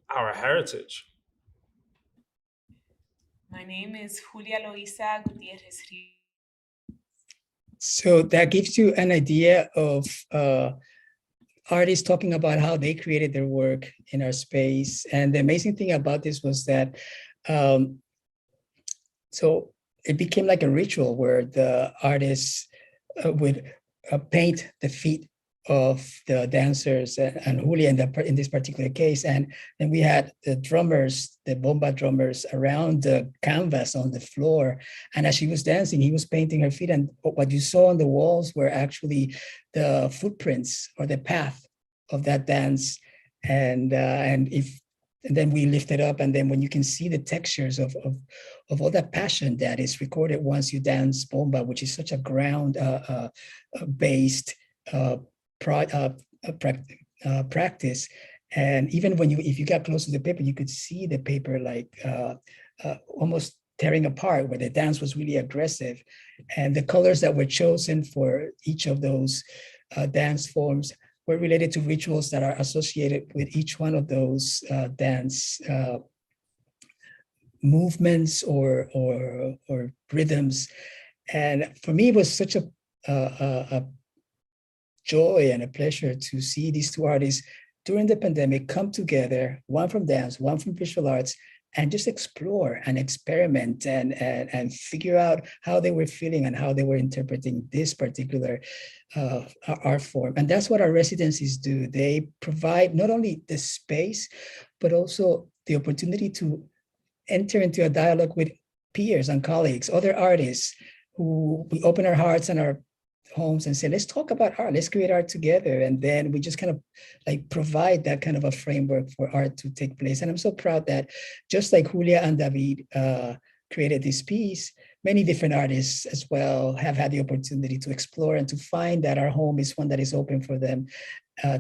our heritage. My name is Julia Loisa Gutierrez. So that gives you an idea of artists talking about how they created their work in our space. And the amazing thing about this was that, so it became like a ritual where the artists would paint the feet of the dancers and Julia in this particular case. And then we had the drummers, the bomba drummers around the canvas on the floor. And as she was dancing, he was painting her feet. And what you saw on the walls were actually the footprints or the path of that dance. And then we lift it up. And then when you can see the textures of all that passion that is recorded once you dance bomba, which is such a ground based practice. And even if you got close to the paper, you could see the paper like almost tearing apart, where the dance was really aggressive. And the colors that were chosen for each of those dance forms were related to rituals that are associated with each one of those dance movements or rhythms. And for me, it was such a joy and a pleasure to see these two artists during the pandemic come together, one from dance, one from visual arts, and just explore and experiment and figure out how they were feeling and how they were interpreting this particular art form. And that's what our residencies do. They provide not only the space, but also the opportunity to enter into a dialogue with peers and colleagues, other artists who we open our hearts and our homes and say, let's talk about art, let's create art together. And then we just kind of like provide that kind of a framework for art to take place. And I'm so proud that just like Julia and David created this piece, many different artists as well have had the opportunity to explore and to find that our home is one that is open for them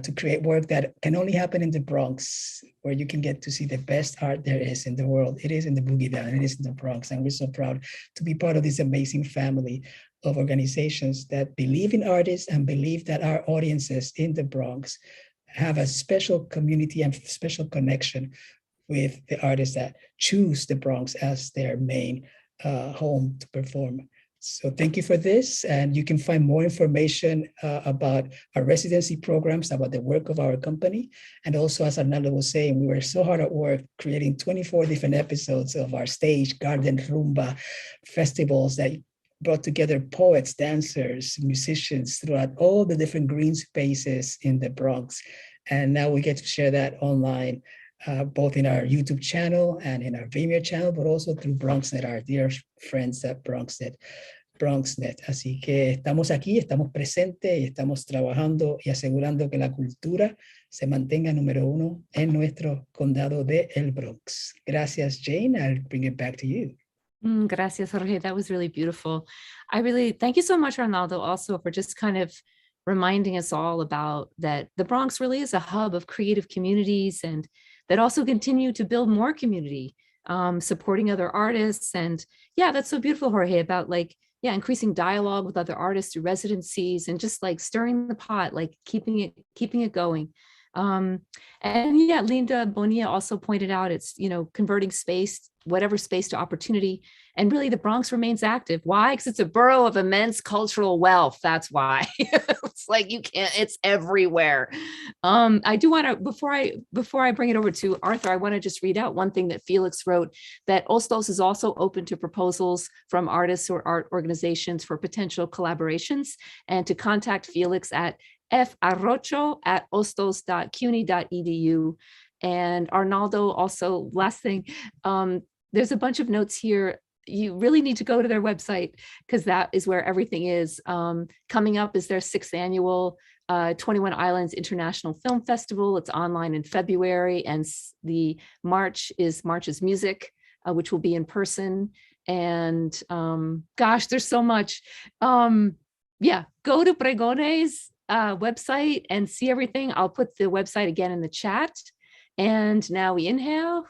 to create work that can only happen in the Bronx, where you can get to see the best art there is in the world. It is in the Boogie Down, it is in the Bronx. And we're so proud to be part of this amazing family of organizations that believe in artists and believe that our audiences in the Bronx have a special community and special connection with the artists that choose the Bronx as their main home to perform. So thank you for this. And you can find more information about our residency programs, about the work of our company. And also, as Arnaldo was saying, we were so hard at work creating 24 different episodes of our stage, garden, rumba festivals that brought together poets, dancers, musicians throughout all the different green spaces in the Bronx. And now we get to share that online, both in our YouTube channel and in our Vimeo channel, but also through BronxNet, our dear friends at BronxNet. Así que estamos aquí, estamos presentes y estamos trabajando y asegurando que la cultura se mantenga número uno en nuestro condado de El Bronx. Gracias, Jane. I'll bring it back to you. Gracias, Jorge. That was really beautiful. I really thank you so much, Arnaldo, also for just kind of reminding us all about that the Bronx really is a hub of creative communities and that also continue to build more community, supporting other artists. And yeah, that's so beautiful, Jorge, about like, yeah, increasing dialogue with other artists through residencies and just like stirring the pot, like keeping it going. Um, and yeah, Linda Bonilla also pointed out it's, converting space, whatever space to opportunity. And really the Bronx remains active. Why? Because it's a borough of immense cultural wealth. That's why. It's like you can't, it's everywhere. I do want to, before I bring it over to Arthur, I want to just read out one thing that Felix wrote, that Hostos is also open to proposals from artists or art organizations for potential collaborations, and to contact Felix at farocho@hostos.cuny.edu. And Arnaldo, also, last thing, there's a bunch of notes here. You really need to go to their website because that is where everything is. Coming up is their 6th annual 21 Islands International Film Festival. It's online in February, and the March is Music, which will be in person. And gosh, there's so much. Yeah, go to Pregones website and see everything. I'll put the website again in the chat. And now we inhale,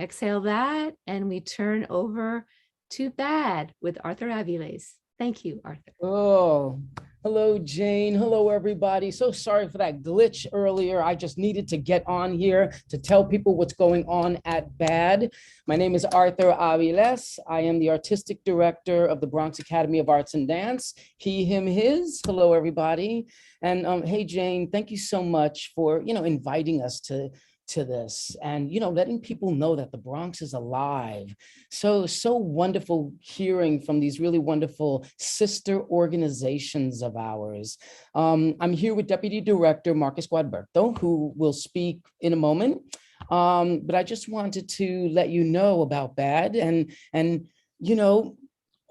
exhale that, and we turn over to BAAD with Arthur Aviles. Thank you, Arthur. Oh, hello, Jane. Hello, everybody. So sorry for that glitch earlier. I just needed to get on here to tell people what's going on at BAAD. My name is Arthur Aviles. I am the artistic director of the Bronx Academy of Arts and Dance. He, him, his. Hello, everybody. And hey, Jane, thank you so much for, inviting us to this and, letting people know that the Bronx is alive. So wonderful hearing from these really wonderful sister organizations of ours. I'm here with Deputy Director Marcus Gualberto, who will speak in a moment. But I just wanted to let you know about BAAD and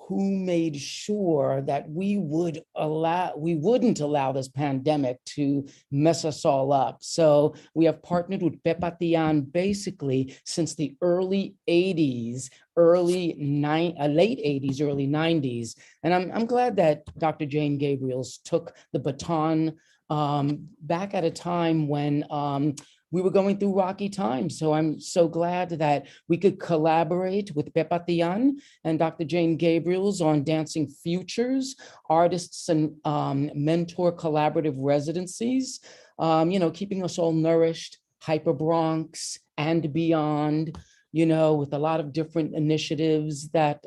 who made sure that we wouldn't allow this pandemic to mess us all up. So we have partnered with PRTT basically since the early 80s, late 80s, early 90s. And I'm glad that Dr. Jane Gabriels took the baton back at a time when we were going through rocky times. So I'm so glad that we could collaborate with PRTT and Dr. Jane Gabriels on Dancing Futures, artists and mentor collaborative residencies, keeping us all nourished, Hyper Bronx and beyond, with a lot of different initiatives that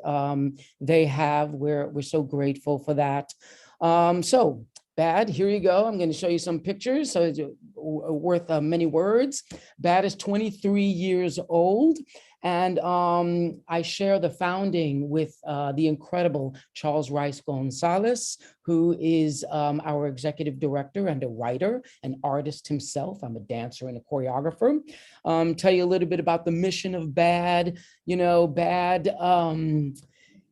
they have. We're so grateful for that. So BAAD, here you go. I'm going to show you some pictures, so it's worth many words. BAAD is 23 years old, and I share the founding with the incredible Charles Rice Gonzalez, who is our executive director and a writer, an artist himself. I'm a dancer and a choreographer. Tell you a little bit about the mission of BAAD. BAAD,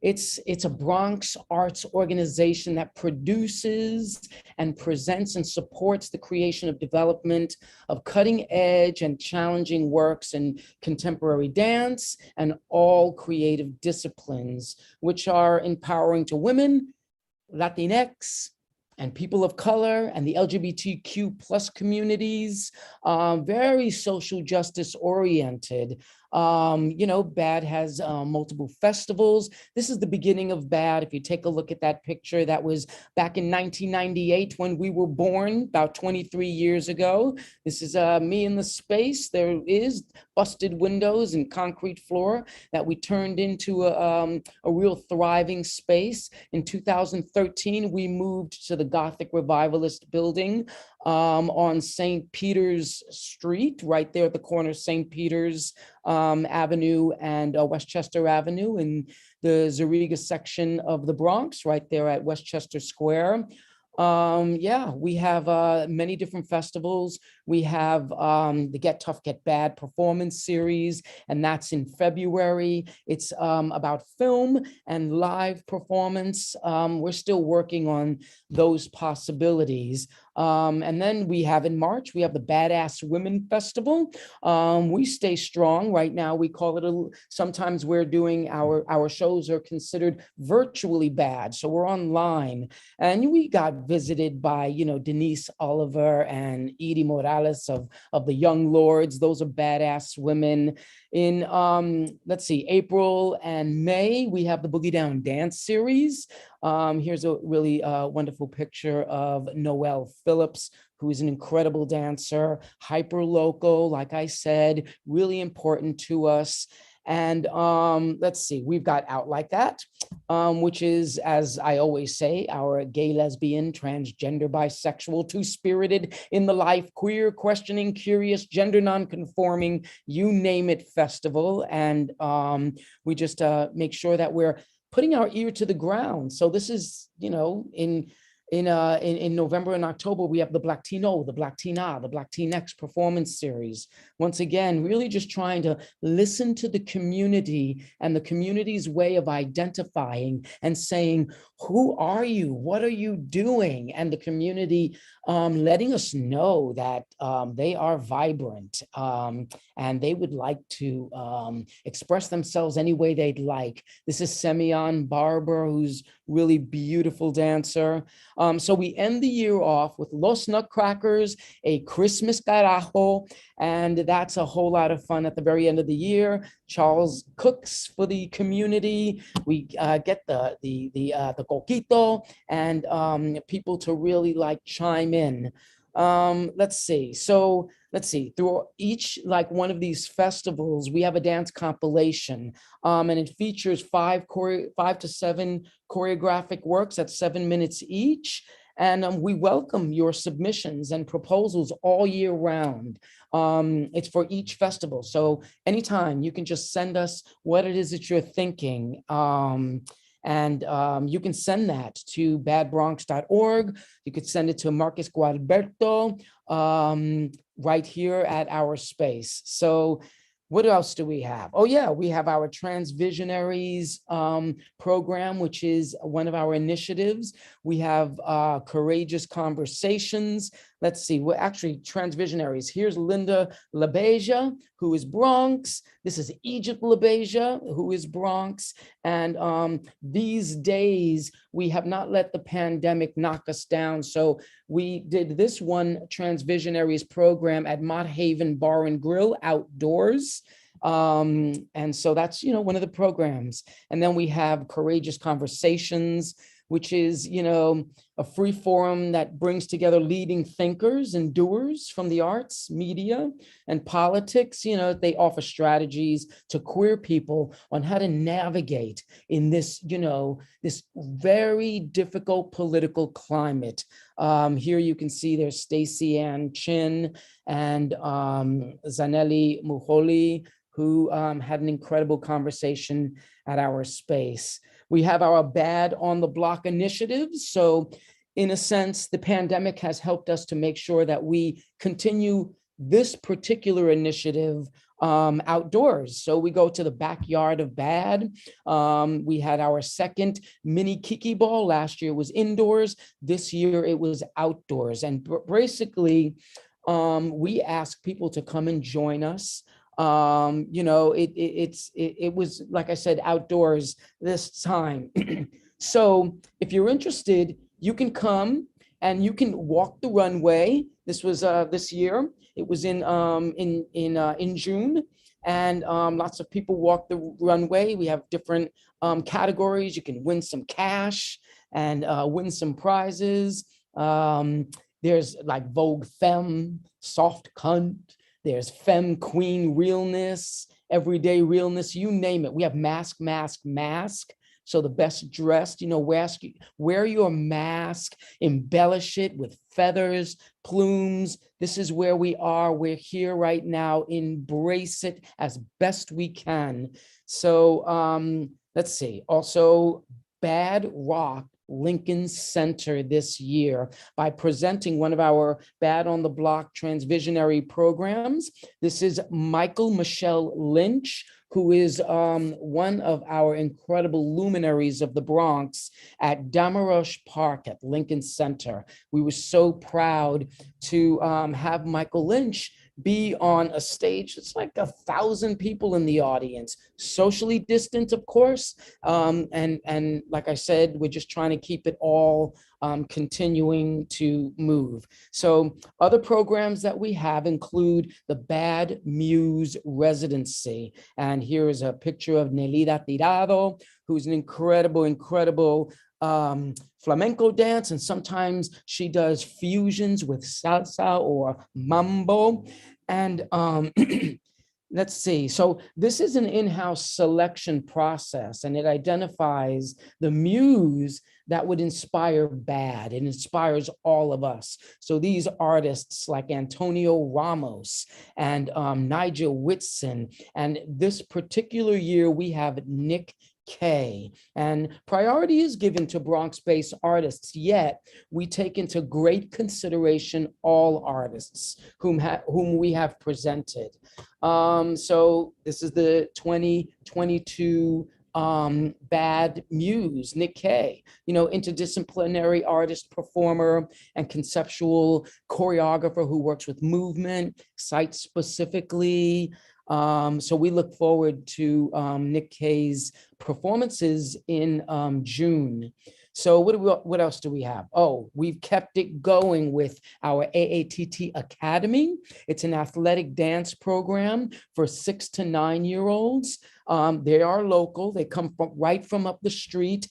it's a Bronx arts organization that produces and presents and supports the creation of development of cutting edge and challenging works in contemporary dance and all creative disciplines, which are empowering to women, Latinx, and people of color and the LGBTQ plus communities, very social justice oriented. BAAD has multiple festivals. This is the beginning of BAAD. If you take a look at that picture, that was back in 1998 when we were born, about 23 years ago. This is me in the space. There is busted windows and concrete floor that we turned into a real thriving space. In 2013, we moved to the Gothic Revivalist building on St. Peter's Street, right there at the corner of St. Peter's Avenue and Westchester Avenue in the Zariga section of the Bronx, right there at Westchester Square. We have many different festivals. We have the Get Tough, Get Bad performance series, and that's in February. It's about film and live performance. We're still working on those possibilities. And then we have in March, we have the Badass Women Festival. We stay strong right now. We call it sometimes we're doing our shows are considered virtually bad. So we're online, and we got visited by, you know, Denise Oliver and Edie Morales of the Young Lords. Those are badass women. In let's see, April and May, we have the Boogie Down Dance Series. Here's a really wonderful picture of Noelle Phillips, who is an incredible dancer, hyper local, like I said, really important to us. And let's see, we've got Out Like That, which is, as I always say, our gay, lesbian, transgender, bisexual, two-spirited, in the life, queer, questioning, curious, gender non-conforming, you name it festival. And we just make sure that we're putting our ear to the ground. So this is, you know, in November and October, we have the Black Tino, the Black Tina, the Black Teen-X performance series. Once again, really just trying to listen to the community and the community's way of identifying and saying, who are you? What are you doing? And the community letting us know that they are vibrant and they would like to express themselves any way they'd like. This is Semyon Barber, who's really beautiful dancer. So we end the year off with Los Nutcrackers, a Christmas carajo, and that's a whole lot of fun at the very end of the year. Charles cooks for the community. We get the coquito and people to really like chime in. Let's see. So let's see, through each like one of these festivals, we have a dance compilation, and it features 5 to 7 choreographic works at 7 minutes each. And we welcome your submissions and proposals all year round. It's for each festival. So anytime you can just send us what it is that you're thinking. And you can send that to badbronx.org. You could send it to Marcus Gualberto right here at our space. So what else do we have? Oh yeah, we have our Transvisionaries program, which is one of our initiatives. We have Courageous Conversations. Let's see, we're actually Transvisionaries. Here's Linda LaBeija, who is Bronx. This is Egypt LaBeija, who is Bronx. And these days, we have not let the pandemic knock us down. So we did this one Transvisionaries program at Mott Haven Bar and Grill outdoors. And so that's, you know, one of the programs. And then we have Courageous Conversations, which is, you know, a free forum that brings together leading thinkers and doers from the arts, media, and politics. You know, they offer strategies to queer people on how to navigate in this, you know, this very difficult political climate. Here you can see there's Stacey Ann Chin and Zanelli Muholi, who had an incredible conversation at our space. We have our BAAD on the Block initiatives. So in a sense, the pandemic has helped us to make sure that we continue this particular initiative outdoors. So we go to the backyard of BAAD. We had our second mini Kiki Ball. Last year was indoors. This year it was outdoors. And basically, we ask people to come and join us. You know, it was, like I said, outdoors this time. So if you're interested, you can come and you can walk the runway. This was this year. It was in June, and lots of people walk the runway. We have different categories. You can win some cash and win some prizes. There's like Vogue Femme, Soft Cunt. There's Femme Queen Realness, Everyday Realness, you name it. We have Mask, Mask, Mask. So the best dressed, you know, wear your mask, embellish it with feathers, plumes. This is where we are. We're here right now. Embrace it as best we can. So let's see. Also, BAAD Rock Lincoln Center this year by presenting one of our BAAD on the Block Transvisionary programs. This is Michael Michelle Lynch, who is one of our incredible luminaries of the Bronx at Damarosh Park at Lincoln Center. We were so proud to have Michael Lynch be on a stage. It's like 1,000 people in the audience, socially distant, of course. And like I said, we're just trying to keep it all continuing to move. So other programs that we have include the BAAD Muse Residency. And here is a picture of Nelida Tirado, who's an incredible flamenco dance, and sometimes she does fusions with salsa or mambo. And let's see, so this is an in-house selection process, and it identifies the muse that would inspire BAAD. It inspires all of us. So these artists like Antonio Ramos and Nigel Whitson, and this particular year we have Nick K. And priority is given to Bronx-based artists, yet we take into great consideration all artists whom we have presented. So this is the 2022 BAAD Muse, Nick K, interdisciplinary artist, performer, and conceptual choreographer who works with movement, site specifically. So we look forward to Nick K's performances in June. So what else do we have? Oh, we've kept it going with our AATT Academy. It's an athletic dance program for 6 to 9-year-olds. They are local. They come right from up the street.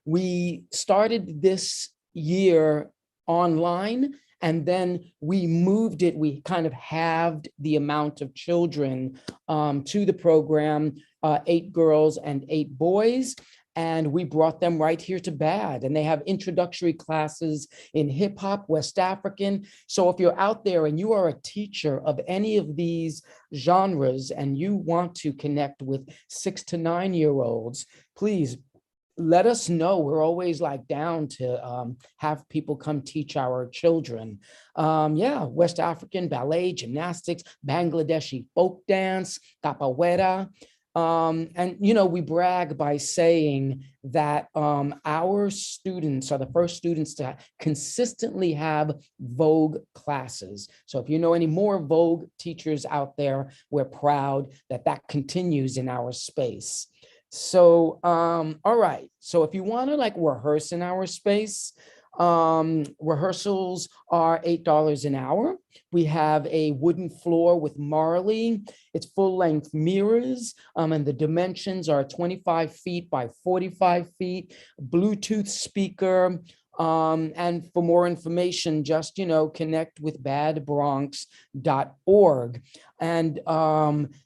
We started this year online, and then we moved it. We kind of halved the amount of children to the program, 8 girls and 8 boys. And we brought them right here to BAAD, and they have introductory classes in hip hop, West African. So if you're out there and you are a teacher of any of these genres and you want to connect with 6 to 9-year-olds, please let us know. We're always down to have people come teach our children. West African ballet, gymnastics, Bangladeshi folk dance, capoeira. And we brag by saying that our students are the first students to consistently have Vogue classes. So if you know any more Vogue teachers out there, we're proud that that continues in our space. So, all right. So if you want to rehearse in our space, rehearsals are $8 an hour. We have a wooden floor with Marley. It's full length mirrors, and the dimensions are 25 feet by 45 feet, Bluetooth speaker. And for more information, just, connect with baadbronx.org. And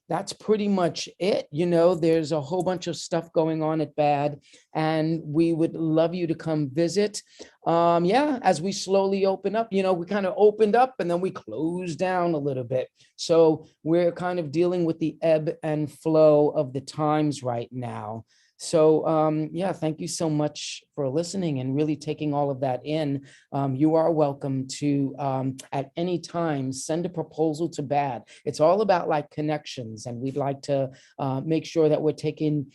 that's pretty much it. There's a whole bunch of stuff going on at BAAD, and we would love you to come visit. As we slowly open up, we kind of opened up and then we closed down a little bit. So we're kind of dealing with the ebb and flow of the times right now. So thank you so much for listening and really taking all of that in. You are welcome to, at any time, send a proposal to BAAD. It's all about connections, and we'd like to make sure that we're taking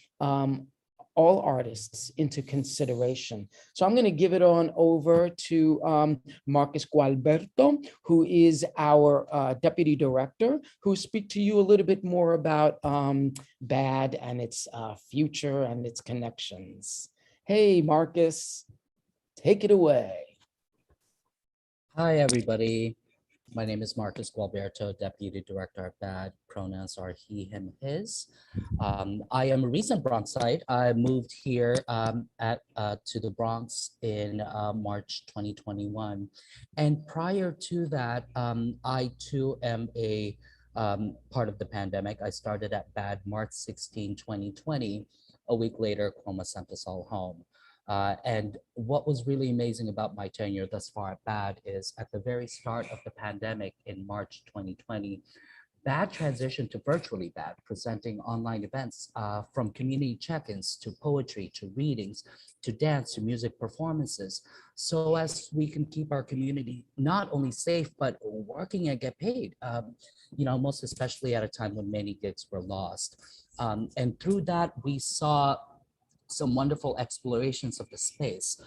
all artists into consideration. So I'm going to give it on over to Marcus Gualberto, who is our deputy director, who will speak to you a little bit more about BAAD and its future and its connections. Hey, Marcus, take it away. Hi, everybody. My name is Marcus Gualberto, Deputy Director of BAAD. Pronouns are he, him, his. I am a recent Bronxite. I moved here to the Bronx in March 2021. And prior to that, I too am a part of the pandemic. I started at BAAD March 16, 2020. A week later, Cuomo sent us all home. And what was really amazing about my tenure thus far at BAAD is at the very start of the pandemic in March 2020, BAAD transitioned to virtually BAAD, presenting online events from community check-ins to poetry, to readings, to dance, to music performances, so as we can keep our community not only safe, but working and get paid, most especially at a time when many gigs were lost. And through that, we saw some wonderful explorations of the space.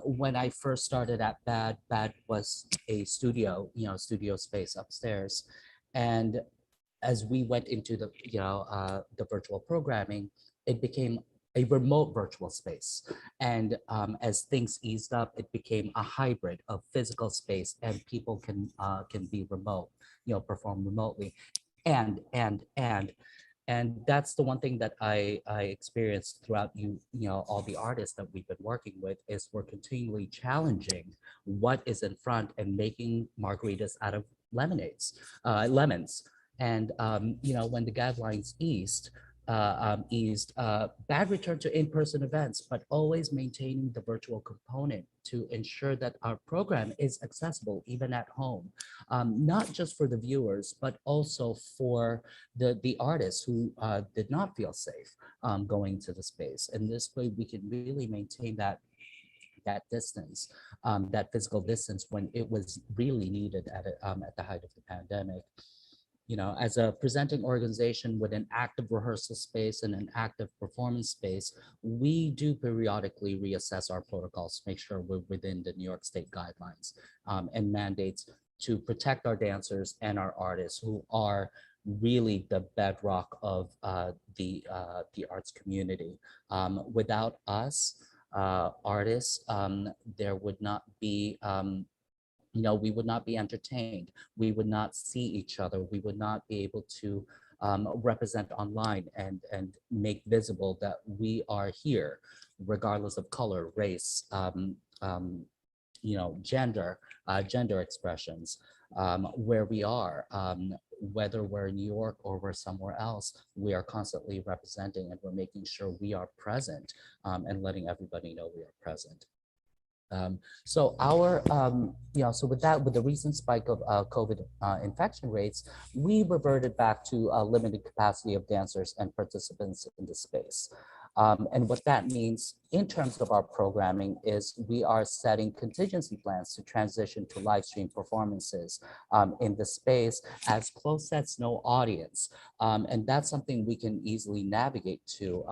When I first started at BAAD, BAAD was a studio, studio space upstairs. And as we went into the virtual programming, it became a remote virtual space. And as things eased up, it became a hybrid of physical space, and people can be remote, perform remotely. And that's the one thing that I experienced throughout all the artists that we've been working with, is we're continually challenging what is in front and making margaritas out of lemons. And when the guidelines eased, BAAD returned to in-person events, but always maintaining the virtual component to ensure that our program is accessible even at home, not just for the viewers, but also for the artists who did not feel safe going to the space. And this way we can really maintain that distance, that physical distance, when it was really needed at the height of the pandemic. As a presenting organization with an active rehearsal space and an active performance space, we do periodically reassess our protocols to make sure we're within the New York State guidelines and mandates to protect our dancers and our artists, who are really the bedrock of the arts community. Without us, artists, there would not be we would not be entertained. We would not see each other. We would not be able to represent online and make visible that we are here, regardless of color, race, gender expressions, where we are, whether we're in New York or we're somewhere else, we are constantly representing, and we're making sure we are present and letting everybody know we are present. So with that, with the recent spike of COVID infection rates, we reverted back to a limited capacity of dancers and participants in the space. And what that means in terms of our programming is we are setting contingency plans to transition to live stream performances in the space as closed sets, no audience. And that's something we can easily navigate to.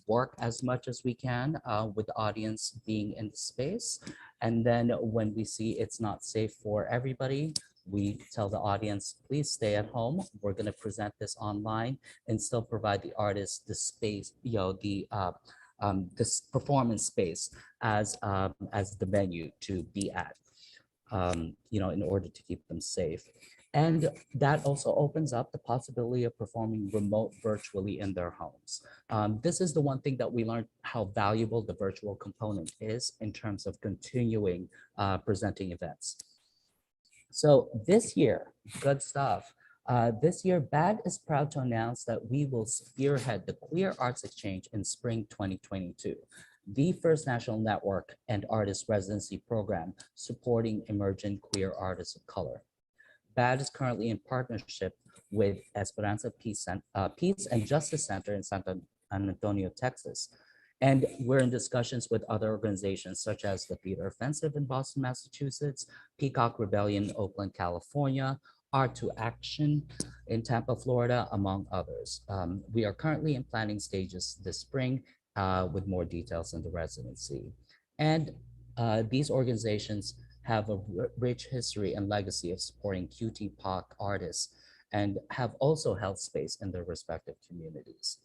Work as much as we can with the audience being in the space. And then when we see it's not safe for everybody, we tell the audience, please stay at home. We're going to present this online and still provide the artists the space, this performance space as the venue to be at, in order to keep them safe. And that also opens up the possibility of performing remote virtually in their homes. This is the one thing that we learned, how valuable the virtual component is in terms of continuing presenting events. So this year, good stuff. This year, BAAD is proud to announce that we will spearhead the Queer Arts Exchange in spring 2022, the first national network and artist residency program supporting emerging queer artists of color. BAAD is currently in partnership with Esperanza Peace and Justice Center in San Antonio, Texas. And we're in discussions with other organizations such as the Theater Offensive in Boston, Massachusetts, Peacock Rebellion in Oakland, California, Art to Action in Tampa, Florida, among others. We are currently in planning stages this spring with more details in the residency. And these organizations have a rich history and legacy of supporting QT-POC artists and have also held space in their respective communities.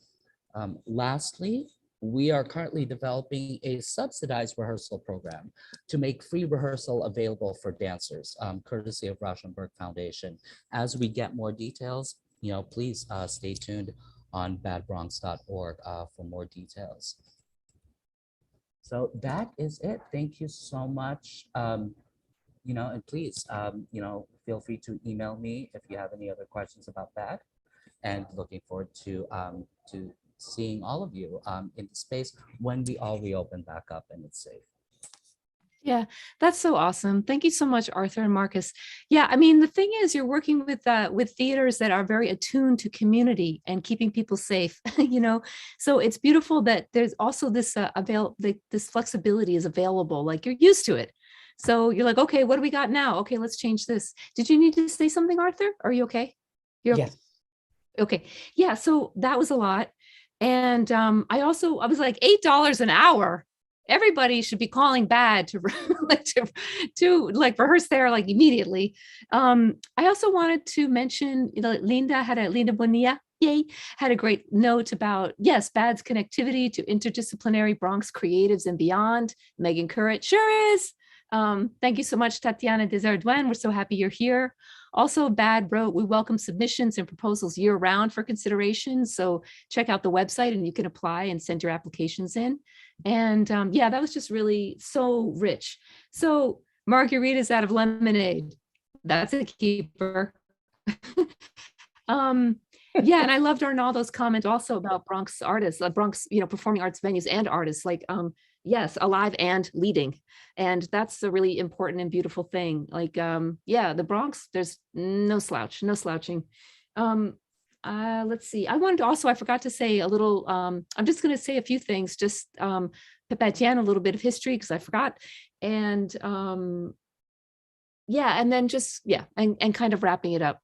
Lastly, we are currently developing a subsidized rehearsal program to make free rehearsal available for dancers, courtesy of Rauschenberg Foundation. As we get more details, please stay tuned on badbronx.org for more details. So that is it. Thank you so much. And please, feel free to email me if you have any other questions about that. And looking forward to seeing all of you in the space when we all reopen back up and it's safe. Yeah, that's so awesome. Thank you so much, Arthur and Marcus. Yeah, I mean, the thing is, you're working with theaters that are very attuned to community and keeping people safe, you know. So it's beautiful that there's also this this flexibility is available, like you're used to it. So you're like, okay, what do we got now? Okay, let's change this. Did you need to say something, Arthur? Are you okay? You're Yes. okay. Yeah, so that was a lot. And I was like $8 an hour. Everybody should be calling BAAD to like to like rehearse there like immediately. I also wanted to mention, you know, Linda Bonilla, yay, had a great note about, yes, BAAD's connectivity to interdisciplinary Bronx creatives and beyond. Megan Currit, sure is. Thank you so much, Tatiana Desarduen. We're so happy you're here. Also, BAAD wrote, we welcome submissions and proposals year round for consideration. So check out the website and you can apply and send your applications in. And yeah, that was just really so rich. So margaritas out of lemonade, that's a keeper. Yeah, and I loved Arnaldo's comment also about Bronx artists, Bronx, you know, performing arts venues and artists, like yes, alive and leading. And that's a really important and beautiful thing. Like yeah, the Bronx, there's no slouching. Let's see. I forgot to say a little, I'm just going to say a few things, just Pepatian, a little bit of history because I forgot. And yeah, and then just, yeah, and kind of wrapping it up.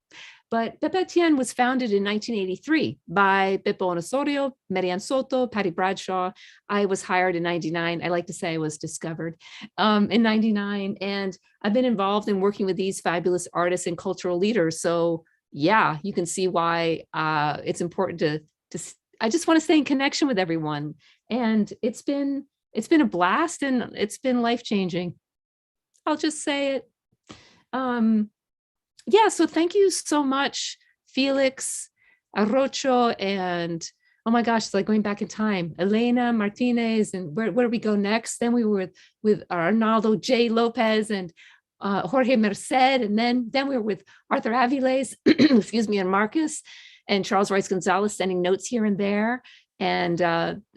But Pepatian was founded in 1983 by Pepo Osorio, Marian Soto, Patty Bradshaw. I was hired in 99. I like to say I was discovered in 99. And I've been involved in working with these fabulous artists and cultural leaders. So yeah, you can see why it's important to I just want to stay in connection with everyone. And it's been a blast and it's been life-changing. I'll just say it. Yeah, so thank you so much, Felix, Arocho, and oh my gosh, it's like going back in time, Elena, Martinez, and where do we go next? Then we were with Arnaldo, J. Lopez, and Jorge Merced, and then we were with Arthur Aviles, excuse me, and Marcus, and Charles Royce Gonzalez sending notes here and there. And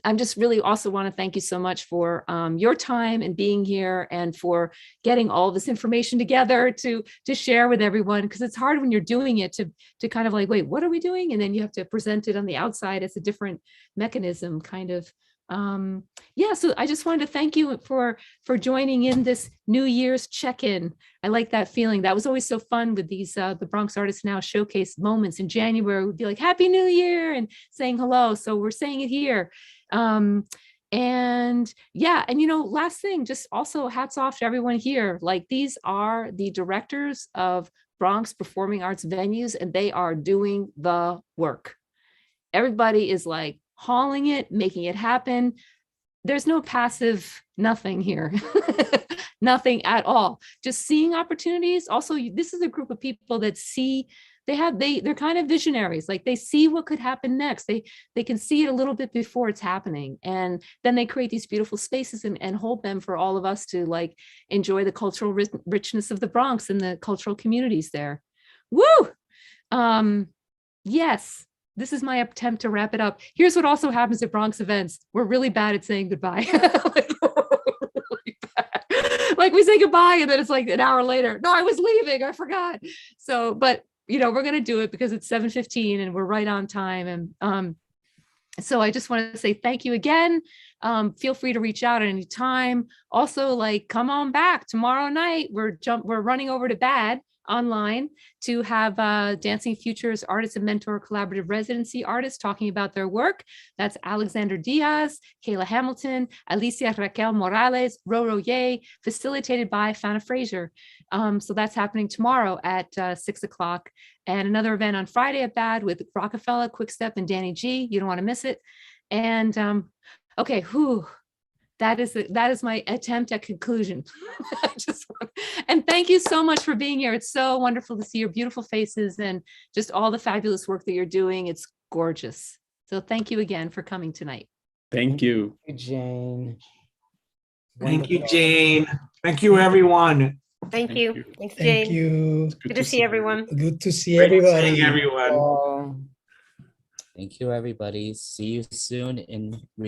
I'm just really also want to thank you so much for your time and being here and for getting all this information together to share with everyone, because it's hard when you're doing it to kind of like, wait, what are we doing? And then you have to present it on the outside as a different mechanism kind of. Yeah, so I just wanted to thank you for joining in this New Year's check-in. I like that feeling. That was always so fun with these the Bronx Artists Now showcase moments in January. We'd be like, Happy New Year, and saying hello. So we're saying it here. And yeah, and you know, last thing, just also hats off to everyone here. Like, these are the directors of Bronx performing arts venues, and they are doing the work. Everybody is like hauling it, making it happen. There's no passive nothing here. Nothing at all. Just seeing opportunities. Also, this is a group of people that see, they're kind of visionaries. Like, they see what could happen next. They can see it a little bit before it's happening. And then they create these beautiful spaces and hold them for all of us to like enjoy the cultural richness of the Bronx and the cultural communities there. Woo! Yes. This is my attempt to wrap it up. Here's what also happens at Bronx events. We're really bad at saying goodbye. Really bad. Like, we say goodbye and then it's like an hour later. No, I was leaving. I forgot. So, but you know, we're going to do it because it's 7:15 and we're right on time. And so I just want to say thank you again. Feel free to reach out at any time. Also, like, come on back tomorrow night. We're running over to BAAD online to have Dancing Futures Artists and Mentor Collaborative Residency artists talking about their work. That's Alexander Diaz, Kayla Hamilton, Alicia Raquel Morales, Roro Ye, facilitated by Fana Frazier. So that's happening tomorrow at 6 o'clock. And another event on Friday at BAAD with Rockefeller, Quickstep, and Danny G. You don't want to miss it. And okay, that is my attempt at conclusion. And thank you so much for being here. It's so wonderful to see your beautiful faces and just all the fabulous work that you're doing. It's gorgeous. So thank you again for coming tonight. Thank you. Thank you, Jane. Thank you, Jane. Thank you, everyone. Thank you. Thanks, Thank Jane. you. Good to see everyone. Good to see Great everybody. seeing everyone. Thank you, everybody. See you soon in real